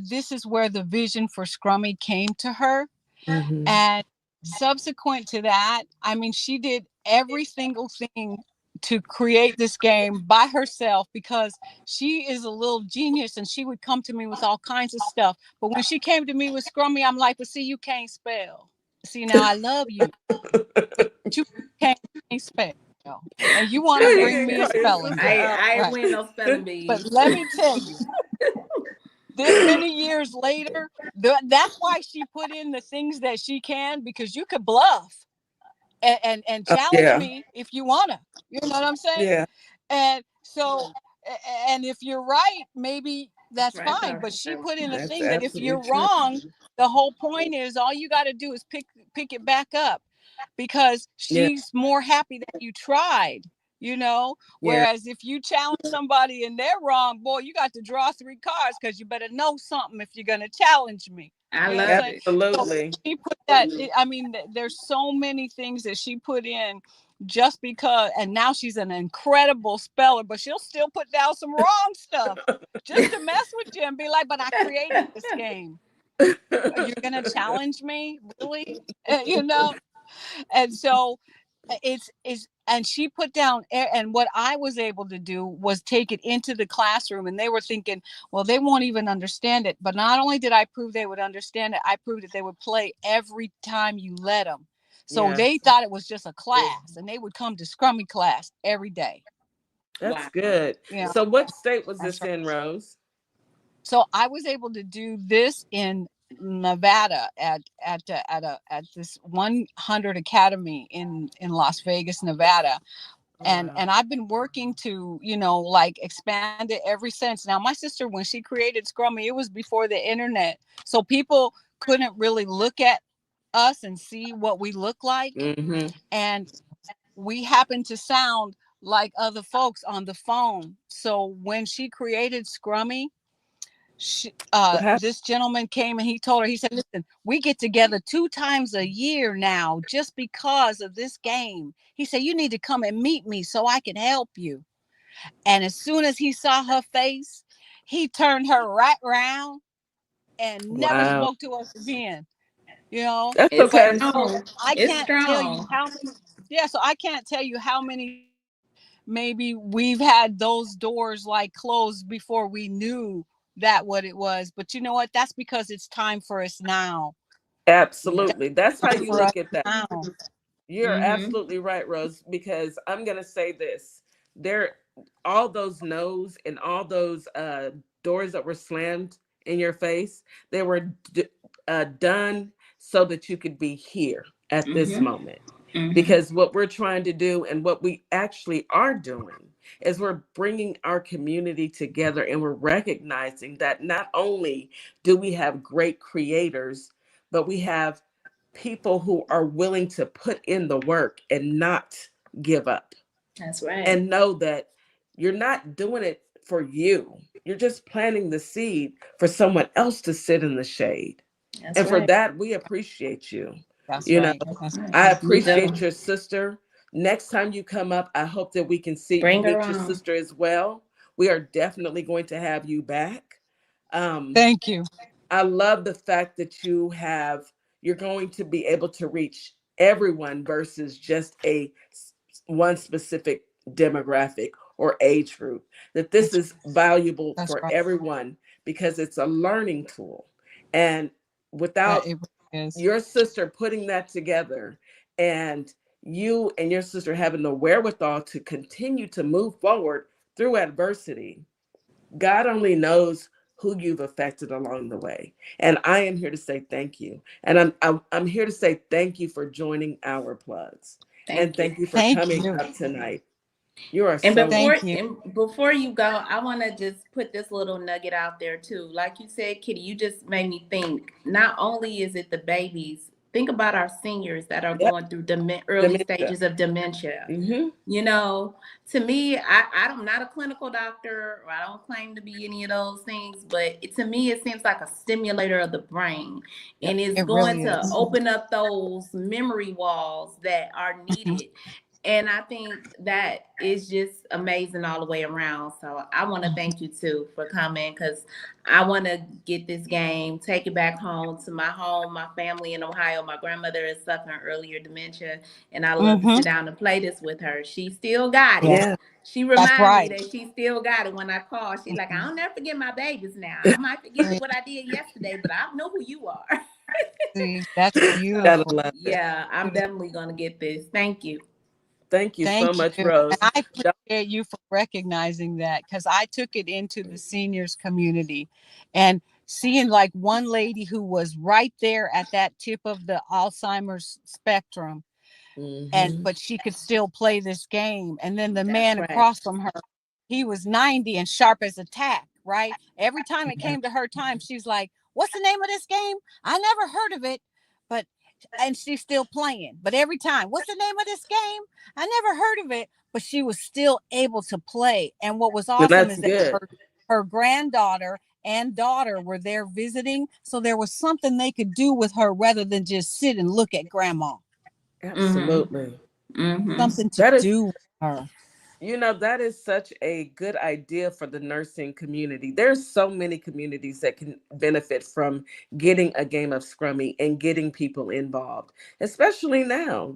this is where the vision for Scrummy came to her. And subsequent to that, I mean, she did every single thing to create this game by herself, because she is a little genius and she would come to me with all kinds of stuff. But when she came to me with Scrummy, I'm like, well, see, you can't spell. See, now I love you, but you can't spell. And you want to bring me a spelling bee. I ain't win no spelling bee. But let me tell you, this many years later, that's why she put in the things that she can, because you could bluff and challenge me if you want to. You know what I'm saying? Yeah. And so, and if you're right, maybe that's fine. But she put in a thing that if you're wrong, the whole point is all you got to do is pick it back up, because she's more happy that you tried. You know, whereas if you challenge somebody and they're wrong, boy, you got to draw 3 cards, because you better know something if you're going to challenge me. I love it. Absolutely. So she put that. I mean, there's so many things that she put in just because, and now she's an incredible speller, but she'll still put down some wrong stuff just to mess with you and be like, but I created this game. You're going to challenge me? Really? You know? And so it's and she put down, and what I was able to do was take it into the classroom, and they were thinking, well, they won't even understand it. But not only did I prove they would understand it, I proved that they would play every time you let them. So they thought it was just a class, and they would come to scrummy class every day. That's good. Yeah, So what state was that's this right. in, Rose? So I was able to do this in Nevada at this 100 Academy in Las Vegas, Nevada. And I've been working to, like, expand it ever since. Now, my sister, when she created Scrummy, it was before the internet, so people couldn't really look at us and see what we look like. Mm-hmm. And we happen to sound like other folks on the phone. So when she created Scrummy, this gentleman came and he told her, he said, listen, we get together 2 times a year now just because of this game. He said, you need to come and meet me so I can help you. And as soon as he saw her face, he turned her right around and never spoke to us again. That's It's okay. strong. I It's can't tell you strong. how many, yeah, so I can't tell you how many, maybe we've had those doors like closed before we knew that what it was. But you know what? That's because it's time for us now. Absolutely. That's how Time you for us look at that. now. You're absolutely right, Rose, because I'm going to say this. There, all those no's and all those doors that were slammed in your face, they were done so that you could be here at this moment. Because what we're trying to do and what we actually are doing is we're bringing our community together, and we're recognizing that not only do we have great creators, but we have people who are willing to put in the work and not give up. That's right. And know that you're not doing it for you. You're just planting the seed for someone else to sit in the shade. That's And for right. that, we appreciate you. That's You know, right. That's right. I We do. appreciate your sister. Next time you come up, I hope that we can Bring her meet your on. sister as well. We are definitely going to have you back. Thank you. I love the fact that you're going to be able to reach everyone versus just one specific demographic or age group. That this is valuable That's for right. everyone because it's a learning tool. And without It really is. your sister putting that together, and you and your sister having the wherewithal to continue to move forward through adversity, God only knows who you've affected along the way. And I am here to say thank you. And I'm here to say thank you for joining our plugs. And Thank you. thank you for Thank coming you. up tonight. You are And so Thank you. before you go, I want to just put this little nugget out there too. Like you said, Kitty, you just made me think. Not only is it the babies, think about our seniors that are Yep. going through early Dementia. stages of dementia. Mm-hmm. You know, to me, I'm not a clinical doctor, or I don't claim to be any of those things, but to me, it seems like a stimulator of the brain, Yep. and it's It going really to is. open up those memory walls that are needed. And I think that is just amazing all the way around. So I want to thank you too for coming, because I want to get this game, take it back home to my home, my family in Ohio. My grandmother is suffering earlier dementia, and I love to sit down and play this with her. She still got it. Yeah, She that's reminds me right. that she still got it when I call. She's like, I'll never forget my babies now. I might forget what I did yesterday, but I know who you are. See, that's Gotta beautiful. love it. Yeah, I'm definitely going to get this. Thank you. Thank you so Thank much, you. Rose. And I appreciate you for recognizing that, because I took it into the seniors community and seeing like one lady who was right there at that tip of the Alzheimer's spectrum, Mm-hmm. but she could still play this game. And then the That's man right. across from her, he was 90 and sharp as a tack, right? Every time it came to her time, she's like, what's the name of this game? I never heard of it, but and she's still playing. But every time, what's the name of this game? I never heard of it, but she was still able to play. And what was And awesome that's is that good. her granddaughter and daughter were there visiting, so there was something they could do with her rather than just sit and look at grandma. Absolutely. Something to That is, do with her. that is such a good idea for the nursing community. There's so many communities that can benefit from getting a game of Scrummy and getting people involved, especially now.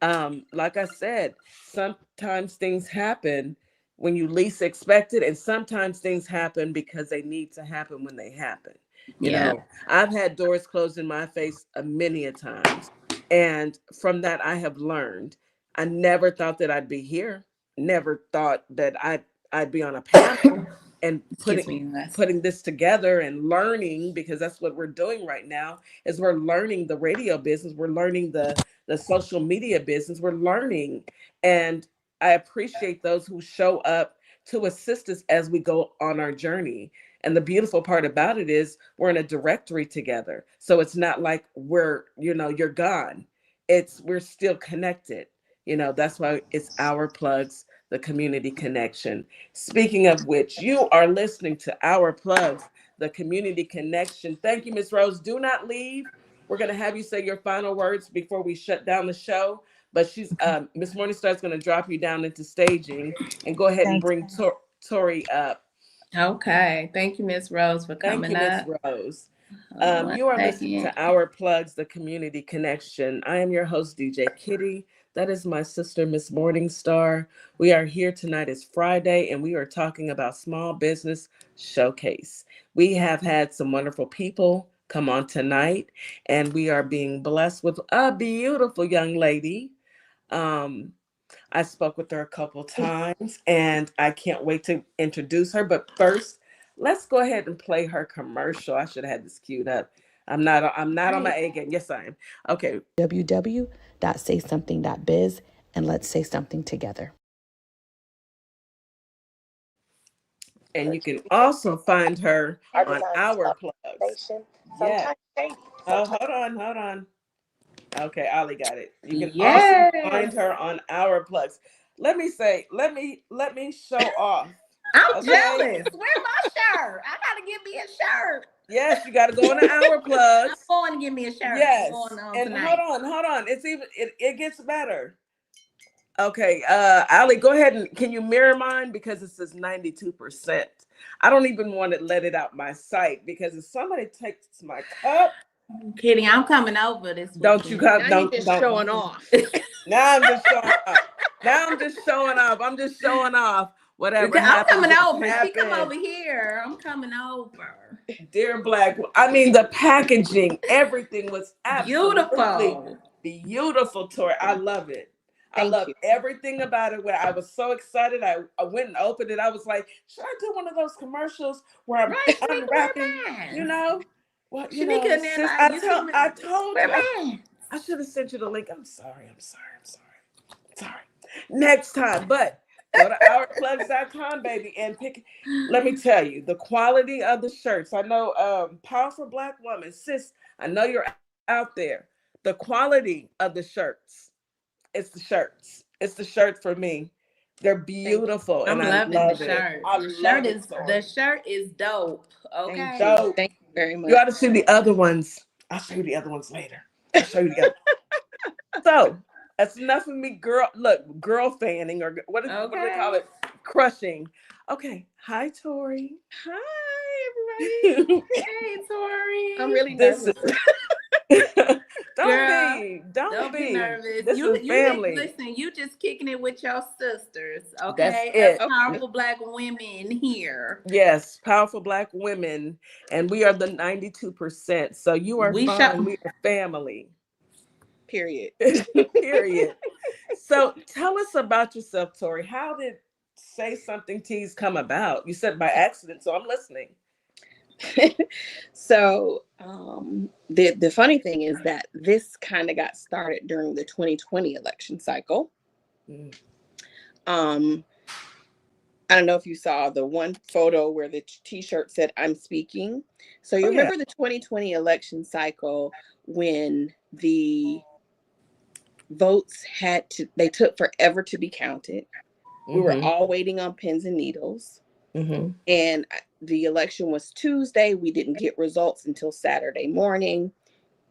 Like I said, sometimes things happen when you least expect it, and sometimes things happen because they need to happen when they happen. You Yeah. know, I've had doors closed in my face many a times, and from that I have learned. I never thought that I'd be here. Never thought that I'd be on a panel and Excuse me. That's putting this together and learning, because that's what we're doing right now is we're learning the radio business, we're learning the social media business, we're learning. And I appreciate those who show up to assist us as we go on our journey. And the beautiful part about it is we're in a directory together, so it's not like you're gone. It's we're still connected. That's why it's our plugs, the community connection. Speaking of which, you are listening to Our Plugs, the community connection. Thank you, Miss Rose. Do not leave. We're going to have you say your final words before we shut down the show. But Miss Morningstar is going to drop you down into staging and go ahead and Thank bring Tori up. okay. Thank you, Miss Rose, for Thank coming you, Miss up. Rose. One You are listening second. to Our Plugs, the community connection. I am your host, DJ Kitty. That is my sister, Miss Morningstar. We are here tonight. It's Friday, and we are talking about Small Business Showcase. We have had some wonderful people come on tonight, and we are being blessed with a beautiful young lady. Um, I spoke with her a couple times, and I can't wait to introduce her. But first, let's go ahead and play her commercial. I should have had this queued up. I'm not on my A game. Yes, I am. Okay. www.saysomething.biz, and let's say something together. And you can also find her on Our Plugs. Yes. Oh, hold on. Okay, Ollie got it. You can also find Yes. her on Our Plugs. Let me show off. I'm Okay. jealous. Where's my shirt? I gotta get me a shirt. Yes, you got to go on the Our I'm Plugs. going to get me a shirt. Yes, Going on and tonight. hold on. It gets better. Okay, Ali, go ahead and can you mirror mine because it says 92%. I don't even want to let it out my sight because if somebody takes my cup, Kidding, I'm coming over this weekend. don't you come? Now you're just showing off. Now I'm just showing off. I'm just showing off. Whatever I'm happens, coming over. happens. She come over here. I'm coming over. Dear Black, I mean the packaging, everything was absolutely beautiful, Tori. I love it. I love everything about it. When I was so excited, I went and opened it. I was like, should I do one of those commercials where I'm unwrapping? What sis, I told you. I should have sent you the link. I'm sorry. Next time, but go to ourplugs.com, baby, and pick. Let me tell you, the quality of the shirts. I know, powerful Black woman, sis. I know you're out there. The quality of the shirts. It's the shirts. It's the shirt for me. They're beautiful, I'm and loving I love the it. shirt. The shirt is dope. Okay. Dope. Thank you very much. You ought to see the other ones. I'll show you the other ones later. I'll show you the other. So that's enough of me, girl fanning, or what do they call it? Crushing. Okay. Hi, Tori. Hi, everybody. Hey, Tori. I'm really nervous. Don't be nervous. This is family. Listen, you just kicking it with your sisters, okay? That's it. Powerful Black women here. Yes, powerful Black women, and we are the 92%. So you are fine. We are family. Period. Period. So tell us about yourself, Tori. How did Say Something Teas come about? You said by accident, so I'm listening. So the funny thing is that this kind of got started during the 2020 election cycle. I don't know if you saw the one photo where the t-shirt said "I'm speaking." So you remember the 2020 election cycle when the votes they took forever to be counted. We were all waiting on pins and needles. And the election was Tuesday. We didn't get results until Saturday morning.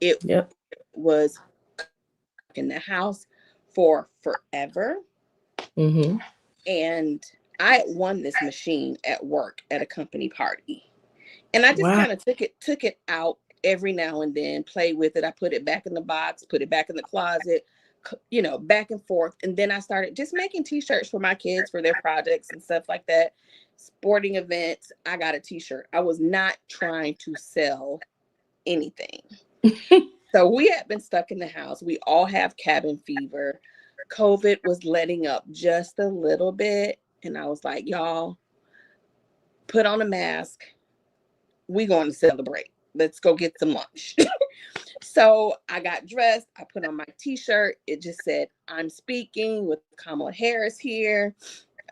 It was in the house for forever. And I won this machine at work at a company party. And I just kind of took it out every now and then, play with it. I put it back in the box, put it back in the closet. back and forth. And then I started just making t-shirts for my kids for their projects and stuff like that. Sporting events, I got a t-shirt. I was not trying to sell anything. So we had been stuck in the house. We all have cabin fever. COVID was letting up just a little bit. And I was like, y'all, put on a mask. We going to celebrate. Let's go get some lunch. So I got dressed. I put on my t-shirt. It just said, I'm speaking with Kamala Harris here.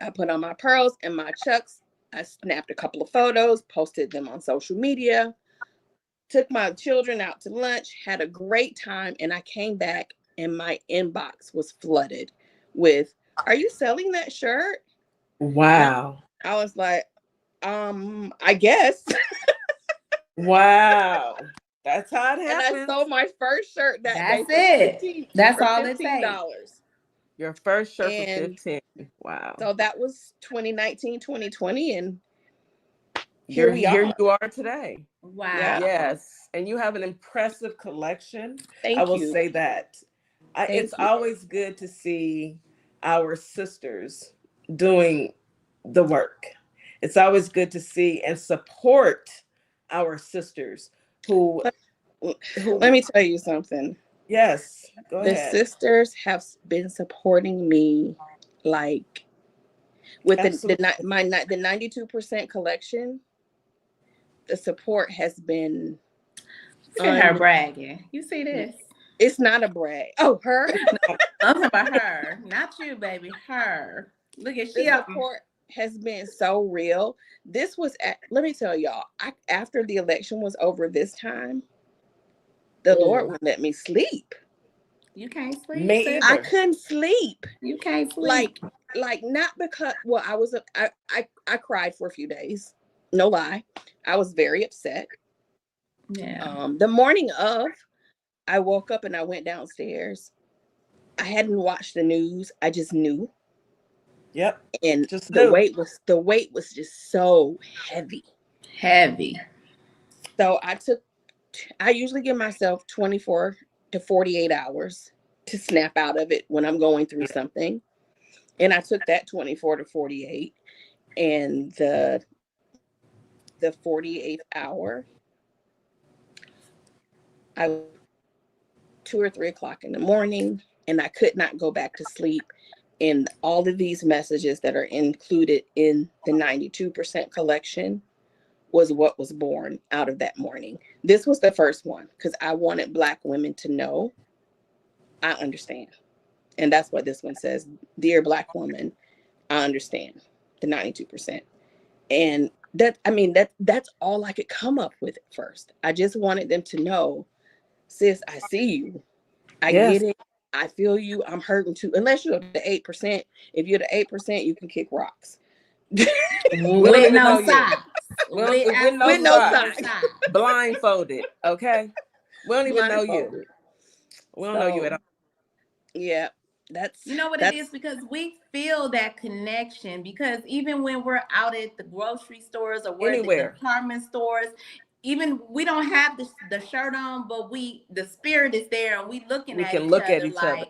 I put on my pearls and my chucks. I snapped a couple of photos, posted them on social media, took my children out to lunch, had a great time. And I came back and my inbox was flooded with, are you selling that shirt? Wow. I was like, I guess. Wow. That's how it happens. And I sold my first shirt that That's day. it. That's all it takes. Your first shirt And for 15. Wow. So that was 2019, 2020. And here you are today. Wow. Yeah. Yes. And you have an impressive collection. Thank I will you. say that. It's always good to see our sisters doing the work. It's always good to see and support our sisters who let me tell you something. Yes, go ahead. The sisters have been supporting me like with the 92% collection. The support has been Look at her bragging. You see this? It's not a brag. Oh, her. I'm talking about her, not you, baby. Her. Look at the support has been so real. This was let me tell y'all. After the election was over this time, the Lord wouldn't let me sleep. You can't sleep. Me I couldn't sleep. You can't sleep. Like not because I cried for a few days. No lie. I was very upset. Yeah. The morning of, I woke up and I went downstairs. I hadn't watched the news. I just knew. Yep. And the weight was just so heavy. So I usually give myself 24 to 48 hours to snap out of it when I'm going through something. And I took that 24 to 48, and the 48th hour, I 2 or 3 o'clock in the morning, and I could not go back to sleep. And all of these messages that are included in the 92% collection was what was born out of that morning. This was the first one because I wanted Black women to know, I understand. And that's what this one says. Dear Black woman, I understand the 92%. And that's all I could come up with at first. I just wanted them to know, sis, I see you. I get it. I feel you. I'm hurting too. Unless you're the 8%. If you're the 8%, you can kick rocks. With no socks. With no socks. Blindfolded. Okay. We don't even know you. We don't know you at all. Yeah. You know what it is, because we feel that connection, because even when we're out at the grocery stores or we're anywhere, at the department stores, even we don't have the shirt on, but the spirit is there and we can look at each other.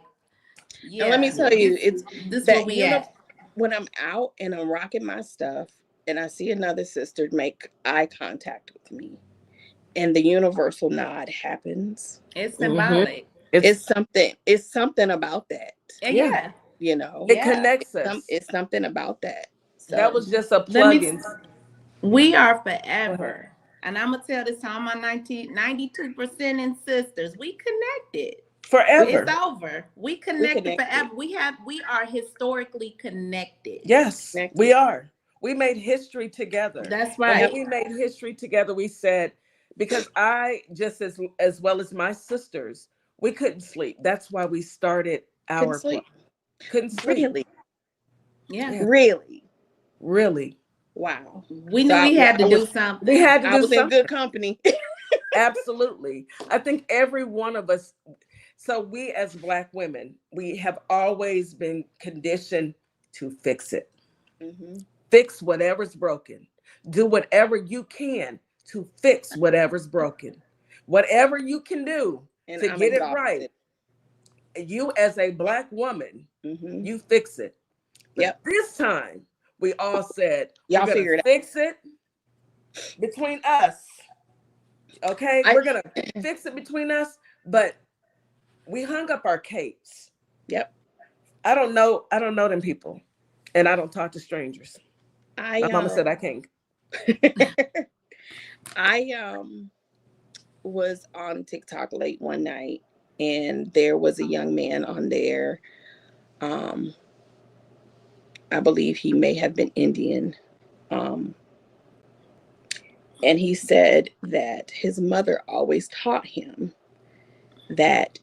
Yeah. And let me tell you, it's this where we at. When I'm out and I'm rocking my stuff and I see another sister make eye contact with me and the universal nod happens. It's symbolic. It's something about that. Yeah. You know, it connects us. It's something about that. So that was just a plug-in. We are forever. And I'm going to tell this to all my 92% in sisters. We connected. Forever. It's over. We connected forever. We are historically connected. Yes, we are. We made history together. That's right. And we made history together. We said, because I, just as well as my sisters, we couldn't sleep. That's why we started our club. Couldn't sleep. Really? Yeah. Really? Wow. We knew we had to do something. We had to do something. I was in good company. Absolutely. I think every one of us, so we as Black women, we have always been conditioned to fix it. Mm-hmm. Fix whatever's broken. Do whatever you can to fix whatever's broken. Whatever you can do to get it right. you as a Black woman, you fix it. But this time, we all said, y'all we're going to fix it between us. Okay? We're going to fix it between us, but we hung up our capes. Yep. I don't know them people, and I don't talk to strangers. My mama said I can't. I was on TikTok late one night, and there was a young man on there. I believe he may have been Indian. And he said that his mother always taught him that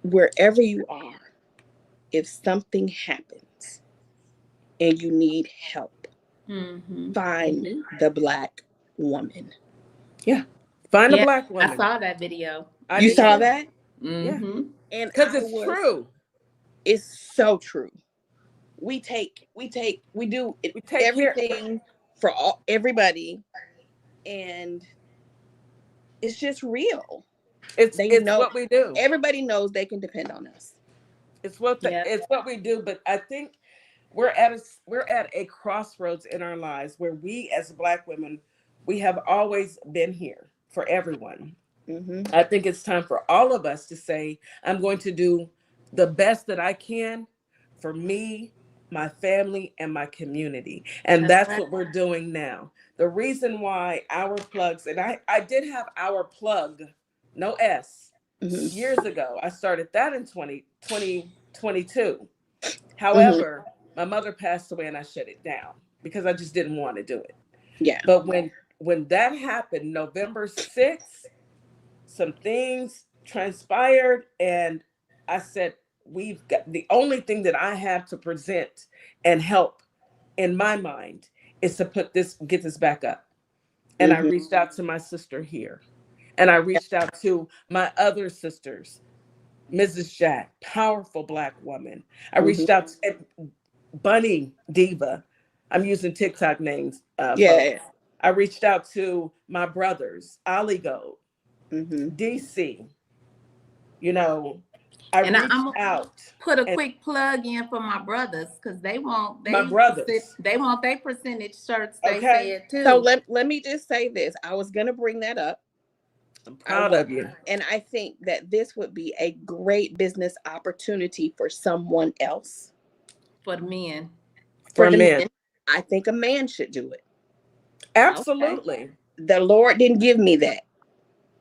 wherever you are, if something happens and you need help, find the Black woman. Yeah. Find a Black woman. I saw that video. You saw that? Yeah. And because it's true. It's so true. We do everything for everybody, and it's just real. It's what we do. Everybody knows they can depend on us. It's what we do. But I think we're at a crossroads in our lives where we as Black women, we have always been here for everyone. I think it's time for all of us to say, I'm going to do the best that I can for me, my family, and my community. And that's what we're doing now. The reason why our plugs, and I did have our plug, no S, years ago. I started that in 2022. However, my mother passed away and I shut it down because I just didn't want to do it. Yeah. But when that happened, November 6th, some things transpired, and I said, we've got the only thing that I have to present and help in my mind is to get this back up. And I reached out to my sister here, and I reached out to my other sisters, Mrs. Jack, powerful Black woman. I reached out to Bunny Diva. I'm using TikTok names. Folks. I reached out to my brothers, Ali Gold, DC. You know, I'm put a quick plug in for my brothers because they want their percentage shirts. They said too. So let me just say this. I was gonna bring that up. I'm proud of you. And I think that this would be a great business opportunity for someone else. For the men. For the men. I think a man should do it. Absolutely. Okay. The Lord didn't give me that.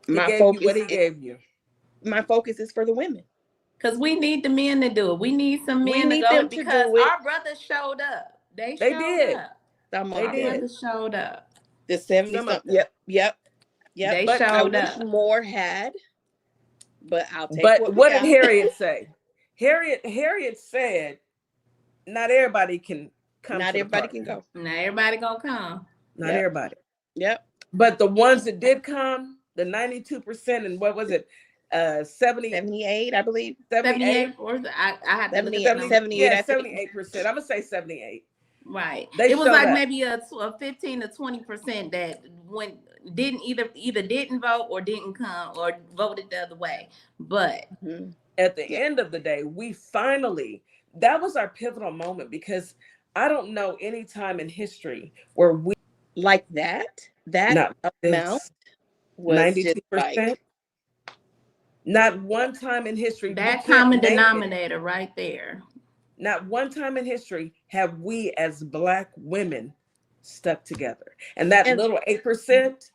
He gave you. My focus is for the women. Because we need the men to do it. We need some men to go because our brothers showed up. They did. Our brothers showed up. The 70s. Yep. They showed up. Wish more had, but I'll take. But what did Harriet say? Harriet said, "Not everybody can come. Not everybody can go. Not everybody gonna come. Not everybody. Yep. But the ones that did come, the 92%, and what was it? 78, I believe. 78. Or I had to look at 78. Yeah, 78%. I'm gonna say 78. Right. It was like maybe a 15 to 20% that didn't either didn't vote or didn't come or voted the other way. But at the end of the day, that was our pivotal moment, because I don't know any time in history where we like that amount was 92%. Not one time in history. That common denominator right there. Not one time in history have we as Black women stuck together. And that little 8%,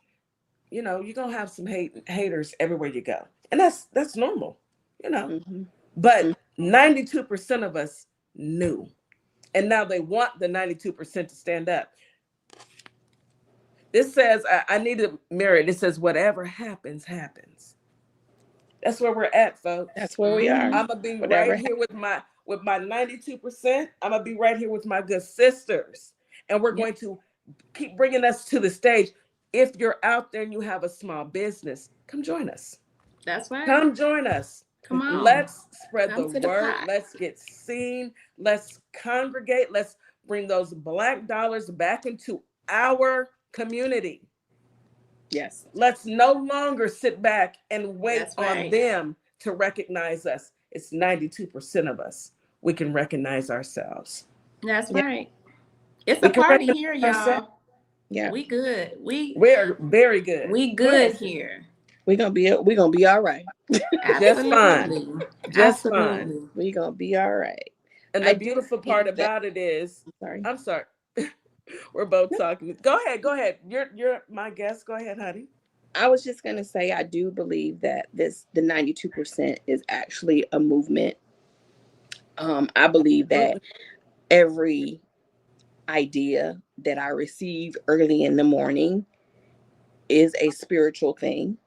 you're going to have some haters everywhere you go. And that's normal, But 92% of us knew. And now they want the 92% to stand up. This says, I need to mirror it. It says, whatever happens, happens. That's where we're at, folks. That's where we are. I'm going to be right here with my 92%. I'm going to be right here with my good sisters. And we're going to keep bringing us to the stage. If you're out there and you have a small business, come join us. That's right. Come join us. Come on. Let's spread the word. Let's get seen. Let's congregate. Let's bring those Black dollars back into our community. Yes. Let's no longer sit back and wait on them to recognize us. it's 92% of us. We can recognize ourselves. That's Yeah. right. It's We a can party recognize here, ourselves. y'all. Yeah. We good. We're very good. We Go ahead. good here. We're gonna be all right. Just fine. Absolutely. Just fine. Absolutely. We're gonna be all right. And I the do beautiful believe part that- about it is, sorry. I'm sorry. We're both No. talking. Go ahead. You're my guest. Go ahead, honey. I was just gonna say I do believe that the 92% is actually a movement. I believe that every idea that I receive early in the morning is a spiritual thing.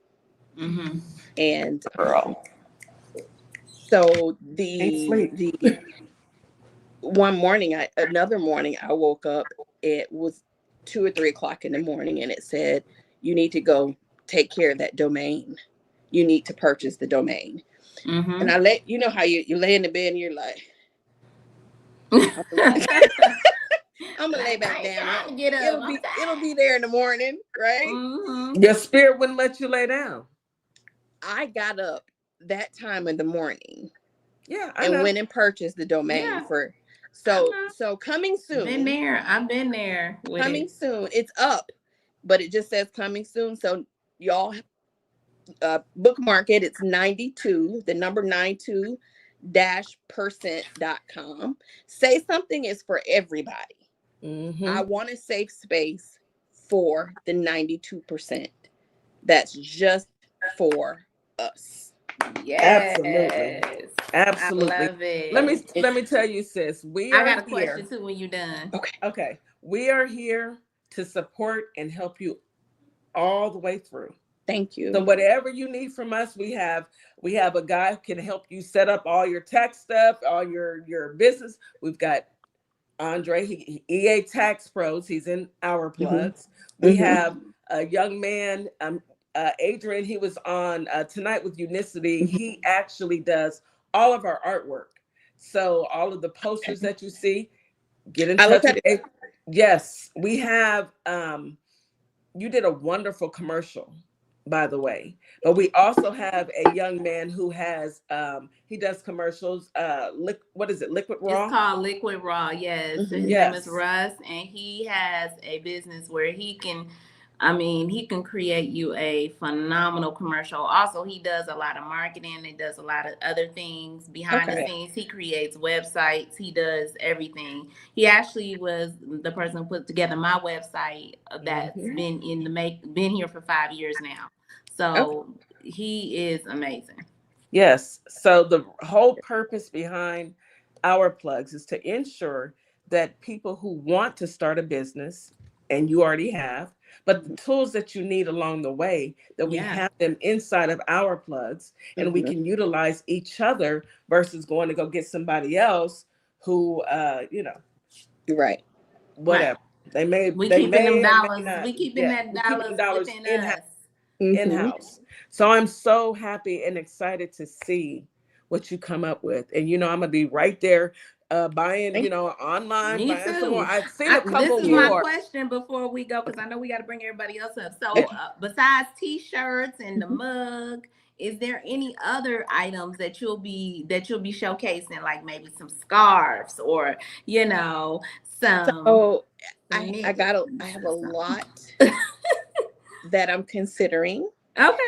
Mm-hmm. And Girl. so Ain't sleep. the another morning I woke up, it was 2 or 3 o'clock in the morning, and it said, you need to go take care of that domain. You need to purchase the domain. Mm-hmm. And you know how you lay in the bed and you're like, I'm gonna lay back down. Get up. It'll be there in the morning, right? Mm-hmm. Your spirit wouldn't let you lay down. I got up that time in the morning. Yeah, and went and purchased the domain for. So coming soon. Been there. I've been there. Coming soon. It's up, but it just says coming soon. So y'all bookmark it. It's 92, the number 92-percent.com. Say Something is for everybody. Mm-hmm. I want a safe space for the 92%. That's just for us. Yes. Absolutely. I love it. Let me tell you, sis. I got a question too when you're done. Okay. We are here to support and help you all the way through. Thank you. So whatever you need from us, we have a guy who can help you set up all your tax stuff, all your business. We've got Andre, EA Tax Pros. He's in our plugs. Mm-hmm. We have a young man, Adrian. He was on Tonight with Unicity. Mm-hmm. He actually does all of our artwork. So all of the posters that you see, get in touch with Adrian. Yes, we have. You did a wonderful commercial, by the way. But we also have a young man who has he does commercials. What is it? Liquid Raw? It's called Liquid Raw. Yes. Mm-hmm. His name is Russ, and he has a business where he can create you a phenomenal commercial. Also, he does a lot of marketing. He does a lot of other things behind the scenes. He creates websites. He does everything. He actually was the person who put together my website that's been here for 5 years now. So he is amazing. Yes. So the whole purpose behind our plugs is to ensure that people who want to start a business, and you already have, but the tools that you need along the way, that we have them inside of our plugs, and we can utilize each other versus going to go get somebody else who, right, whatever. They may, we they keeping may them or may dollars. not. We keeping that dollars within in-house. us. In-house. So I'm so happy and excited to see what you come up with. And I'm gonna be right there buying, online. Me buying too. some more. I've seen a couple This is more. my question before we go, because I know we got to bring everybody else up. So besides t-shirts and the mug, is there any other items that you'll be showcasing, like maybe some scarves or some? So I have a lot that I'm considering. Okay.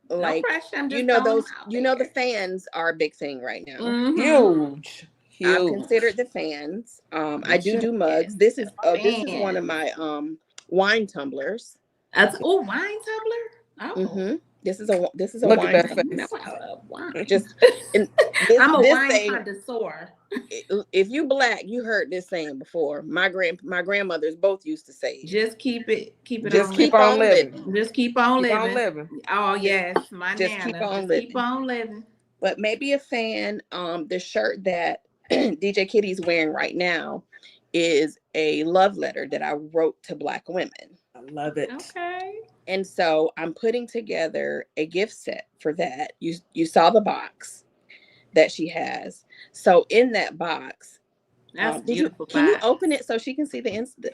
Like, no pressure. I'm just the fans are a big thing right now. Mm-hmm. Huge. I've considered the fans. I do mugs. This is one of my wine tumblers. That's wine tumbler. Oh. Mm-hmm. This is a Look wine at that tumbler. Wine. Just I'm a wine connoisseur. If you Black, you heard this saying before. My grandmothers both used to say, just keep it just keep on living. Just keep on living. Oh yes, my just Nana. Keep on living. But maybe a fan. The shirt that DJ Kitty's wearing right now is a love letter that I wrote to Black women. I love it. Okay. And so I'm putting together a gift set for that. You saw the box that she has. So in that box, that's beautiful. Can you open it so she can see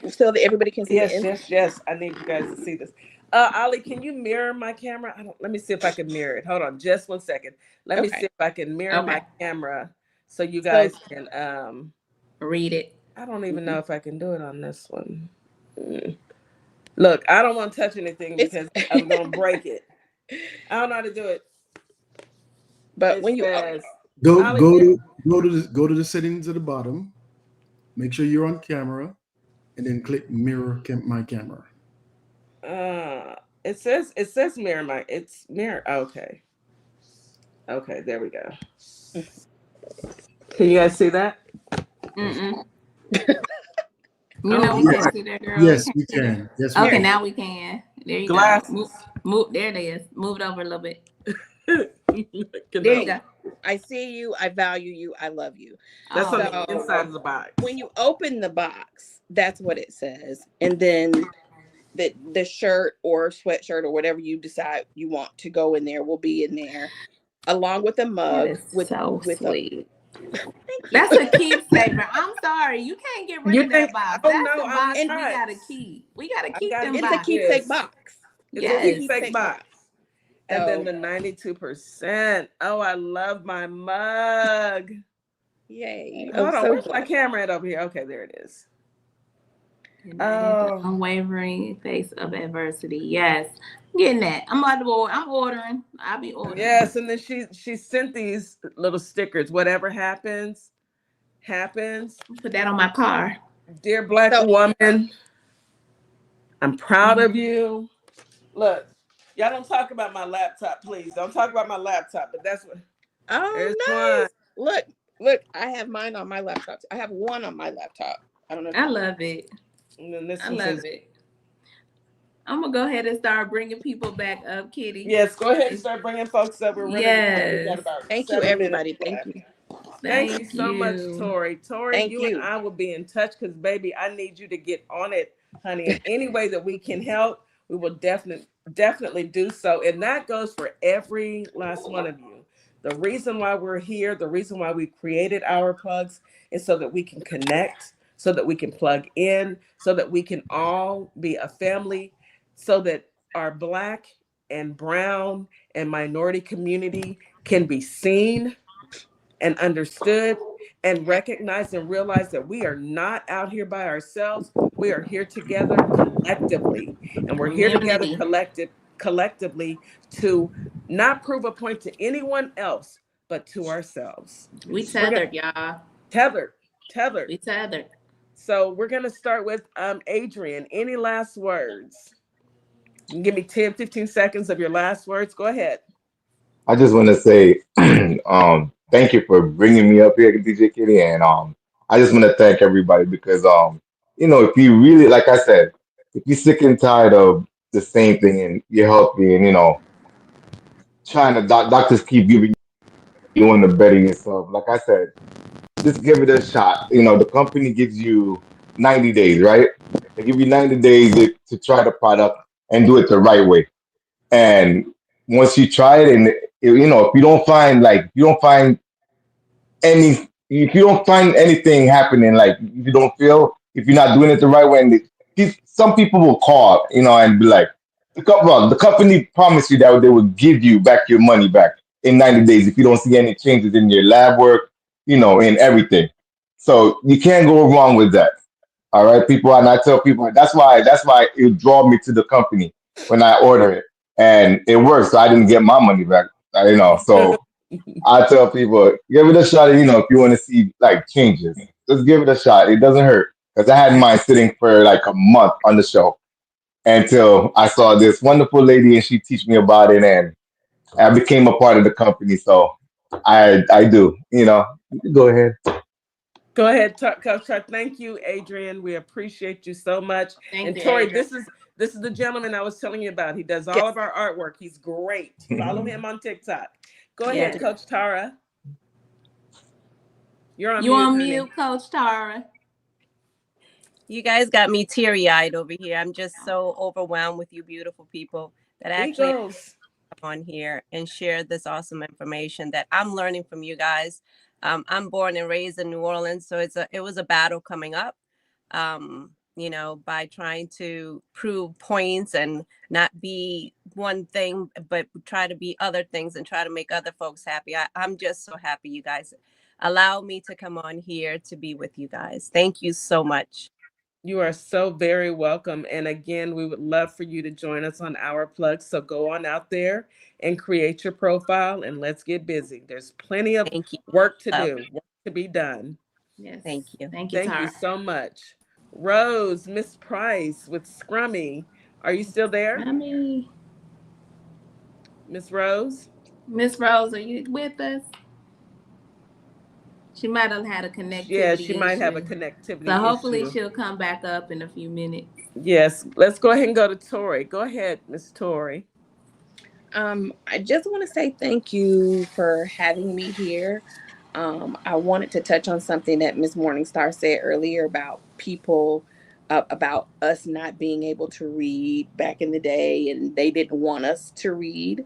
so that everybody can see the inside? Yes. I need you guys to see this. Ollie, can you mirror my camera? Let me see if I can mirror it. Hold on, just 1 second. Let me see if I can mirror my camera so you guys can read it. I don't even know if I can do it on this one. Look, I don't want to touch anything because I'm gonna break it. I don't know how to do it. But it when says, you go to the settings at the bottom. Make sure you're on camera, and then click mirror my camera. It says mirror my. It's mirror. Okay. Okay, there we go. Can you guys see that? You know we can't see that, girl. Yes, we can. Yes, we okay, can. now we can. There you Glasses. go. Move. There it is. Move it over a little bit. There you go. I see you. I value you. I love you. That's on the inside of the box. When you open the box, that's what it says, and then the shirt or sweatshirt or whatever you decide you want to go in there will be in there, along with a mug. With sweet. That's a keepsaver. I'm sorry, you can't get rid of that box. Oh, that's no, the box we gotta keep. We gotta keep them It's boxes. a keepsake box. It's a keepsake box. And then the 92%. Oh, I love my mug. Yay. Hold on, where's my camera at over here? Okay, there it is. The unwavering face of adversity. Yes. I'm getting that. I'm ordering. I'll be ordering. Yes, and then she sent these little stickers. Whatever happens. Put that on my car. Dear Black woman, I'm proud of you. Look, y'all don't talk about my laptop, please. Don't talk about my laptop, but that's what. Oh, nice. One. Look, I have mine on my laptop. I have one on my laptop. I don't know. I love it. And then this I love it. I'm gonna go ahead and start bringing people back up, Kitty. Yes, go ahead and start bringing folks up. We're running. Yes. Thank you, everybody. Thank you. Thank you so much, Tori. Tori, you and I will be in touch because, baby, I need you to get on it, honey. In any way that we can help, we will definitely do so. And that goes for every last one of you. The reason why we're here, the reason why we created our plugs is so that we can connect, so that we can plug in, so that we can all be a family, so that our Black and brown and minority community can be seen and understood and recognized and realized that we are not out here by ourselves. We are here together collectively. And we're here together collectively to not prove a point to anyone else, but to ourselves. We tethered, y'all. Tethered. We tethered. So we're going to start with Adrian. Any last words? You can give me 10, 15 seconds of your last words. Go ahead. I just want to say thank you for bringing me up here, DJ Kitty, and I just want to thank everybody because if you really, like I said, if you're sick and tired of the same thing and you're healthy and trying to doctors keep giving you want to better yourself, like I said, just give it a shot. The company gives you 90 days, right? They give you 90 days to try the product and do it the right way. And once you try it, and if you don't find anything happening, like if you're not doing it the right way, and some people will call, and be like, the company promised you that they would give you back your money back in 90 days if you don't see any changes in your lab work, in everything. So you can't go wrong with that. All right, people, and I tell people that's why it draw me to the company when I order it, and it works. So I didn't get my money back, So I tell people, give it a shot. If you want to see like changes, just give it a shot. It doesn't hurt because I had mine sitting for like a month on the shelf until I saw this wonderful lady and she teach me about it, and I became a part of the company. So I do. Go ahead. Go ahead, Coach Chuck. Thank you, Adrian. We appreciate you so much. And Tori, this is the gentleman I was telling you about. He does all of our artwork. He's great. Follow him on TikTok. Go ahead, Coach Tara. You're on mute, Coach Tara. You guys got me teary-eyed over here. I'm just so overwhelmed with you beautiful people that actually come on here and share this awesome information that I'm learning from you guys. I'm born and raised in New Orleans, so it was a battle coming up. you know, by trying to prove points and not be one thing, but try to be other things and try to make other folks happy. I'm just so happy you guys allow me to come on here to be with you guys. Thank you so much. You are so very welcome. And again, we would love for you to join us on our plug. So go on out there and create your profile and let's get busy. There's plenty of Thank you. work to do, work to be done. Yes. Thank you. Thank you, Thank you Tara. so much. Rose, Miss Price with Scrummy. Are you still there? Scrummy. Miss Rose? Miss Rose, are you with us? She might have had a connectivity Yeah, she might issue. have a connectivity So hopefully issue. she'll come back up in a few minutes. Yes, let's go ahead and go to Tori. Go ahead, Miss Tori. I just want to say thank you for having me here. I wanted to touch on something that Miss Morningstar said earlier about people, about us not being able to read back in the day, and they didn't want us to read.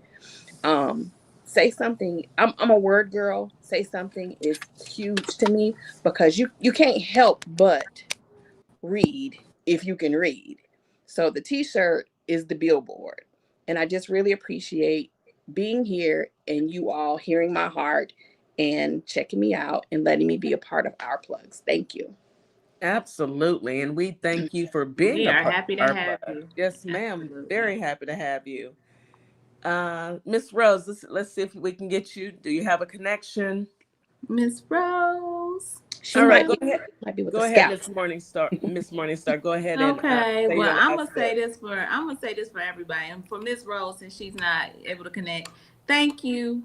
Say something. I'm a word girl. Say something is huge to me because you can't help but read if you can read. So the t-shirt is the billboard. And I just really appreciate being here and you all hearing my heart and checking me out and letting me be a part of our plugs. Thank you. Absolutely. And we thank you for being We a are part happy of to our have plug. you. Yes, ma'am. Absolutely. Very happy to have you. Miss Rose, let's see if we can get you. Do you have a connection? Miss Rose. All right, go ahead. Might be with Go the ahead, scouts. Miss Morningstar. Miss Morningstar, go ahead and Okay, say well, your I'm last gonna say bit. this for everybody, and for Miss Rose, since she's not able to connect. Thank you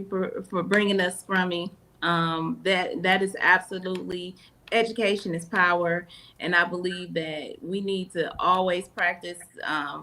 for bringing us Scrummy. That is absolutely, education is power, and I believe that we need to always practice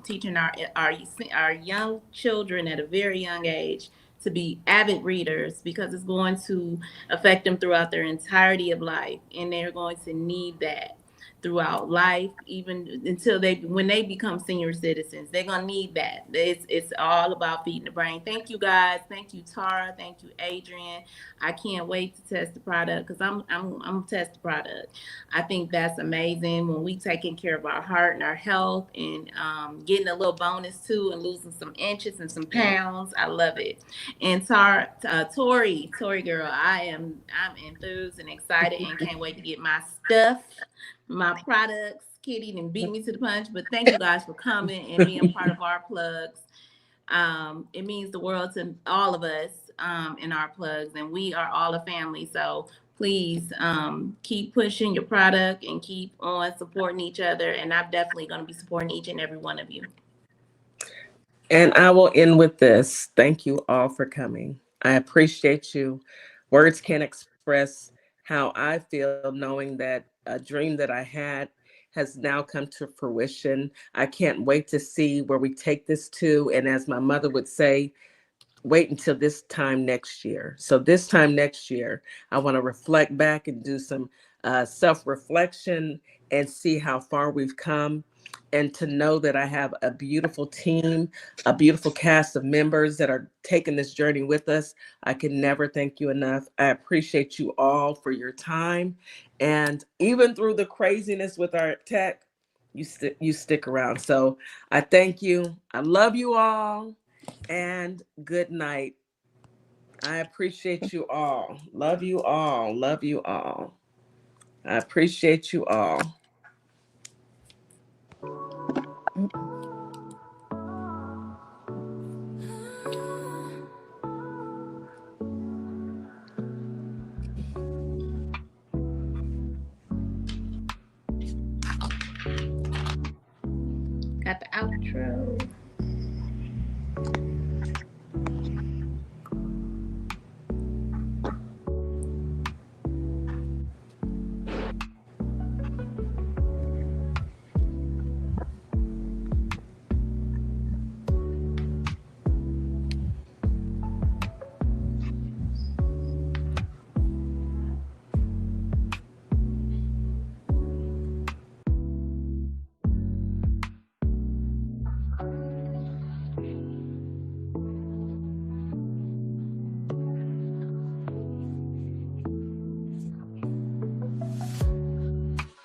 teaching our young children at a very young age to be avid readers, because it's going to affect them throughout their entirety of life, and they're going to need that throughout life, even until when they become senior citizens. They're gonna need that. It's all about feeding the brain. Thank you guys. Thank you, Tara. Thank you, Adrian. I can't wait to test the product, because I'm test the product. I think that's amazing when we taking care of our heart and our health, and getting a little bonus too, and losing some inches and some pounds. I love it. And Tori girl, I'm enthused and excited and can't wait to get my stuff, my products. Kitty didn't beat me to the punch, but thank you guys for coming and being part of our plugs. It means the world to all of us in our plugs, and we are all a family. So please keep pushing your product and keep on supporting each other. And I'm definitely going to be supporting each and every one of you. And I will end with this. Thank you all for coming. I appreciate you. Words can't express how I feel, knowing that a dream that I had has now come to fruition. I can't wait to see where we take this to. And as my mother would say, wait until this time next year. So this time next year, I want to reflect back and do some self-reflection and see how far we've come, and to know that I have a beautiful team, a beautiful cast of members that are taking this journey with us. I can never thank you enough. I appreciate you all for your time. And even through the craziness with our tech, you stick around. So I thank you. I love you all. And good night. I appreciate you all. Love you all. Love you all. I appreciate you all. Got the outro.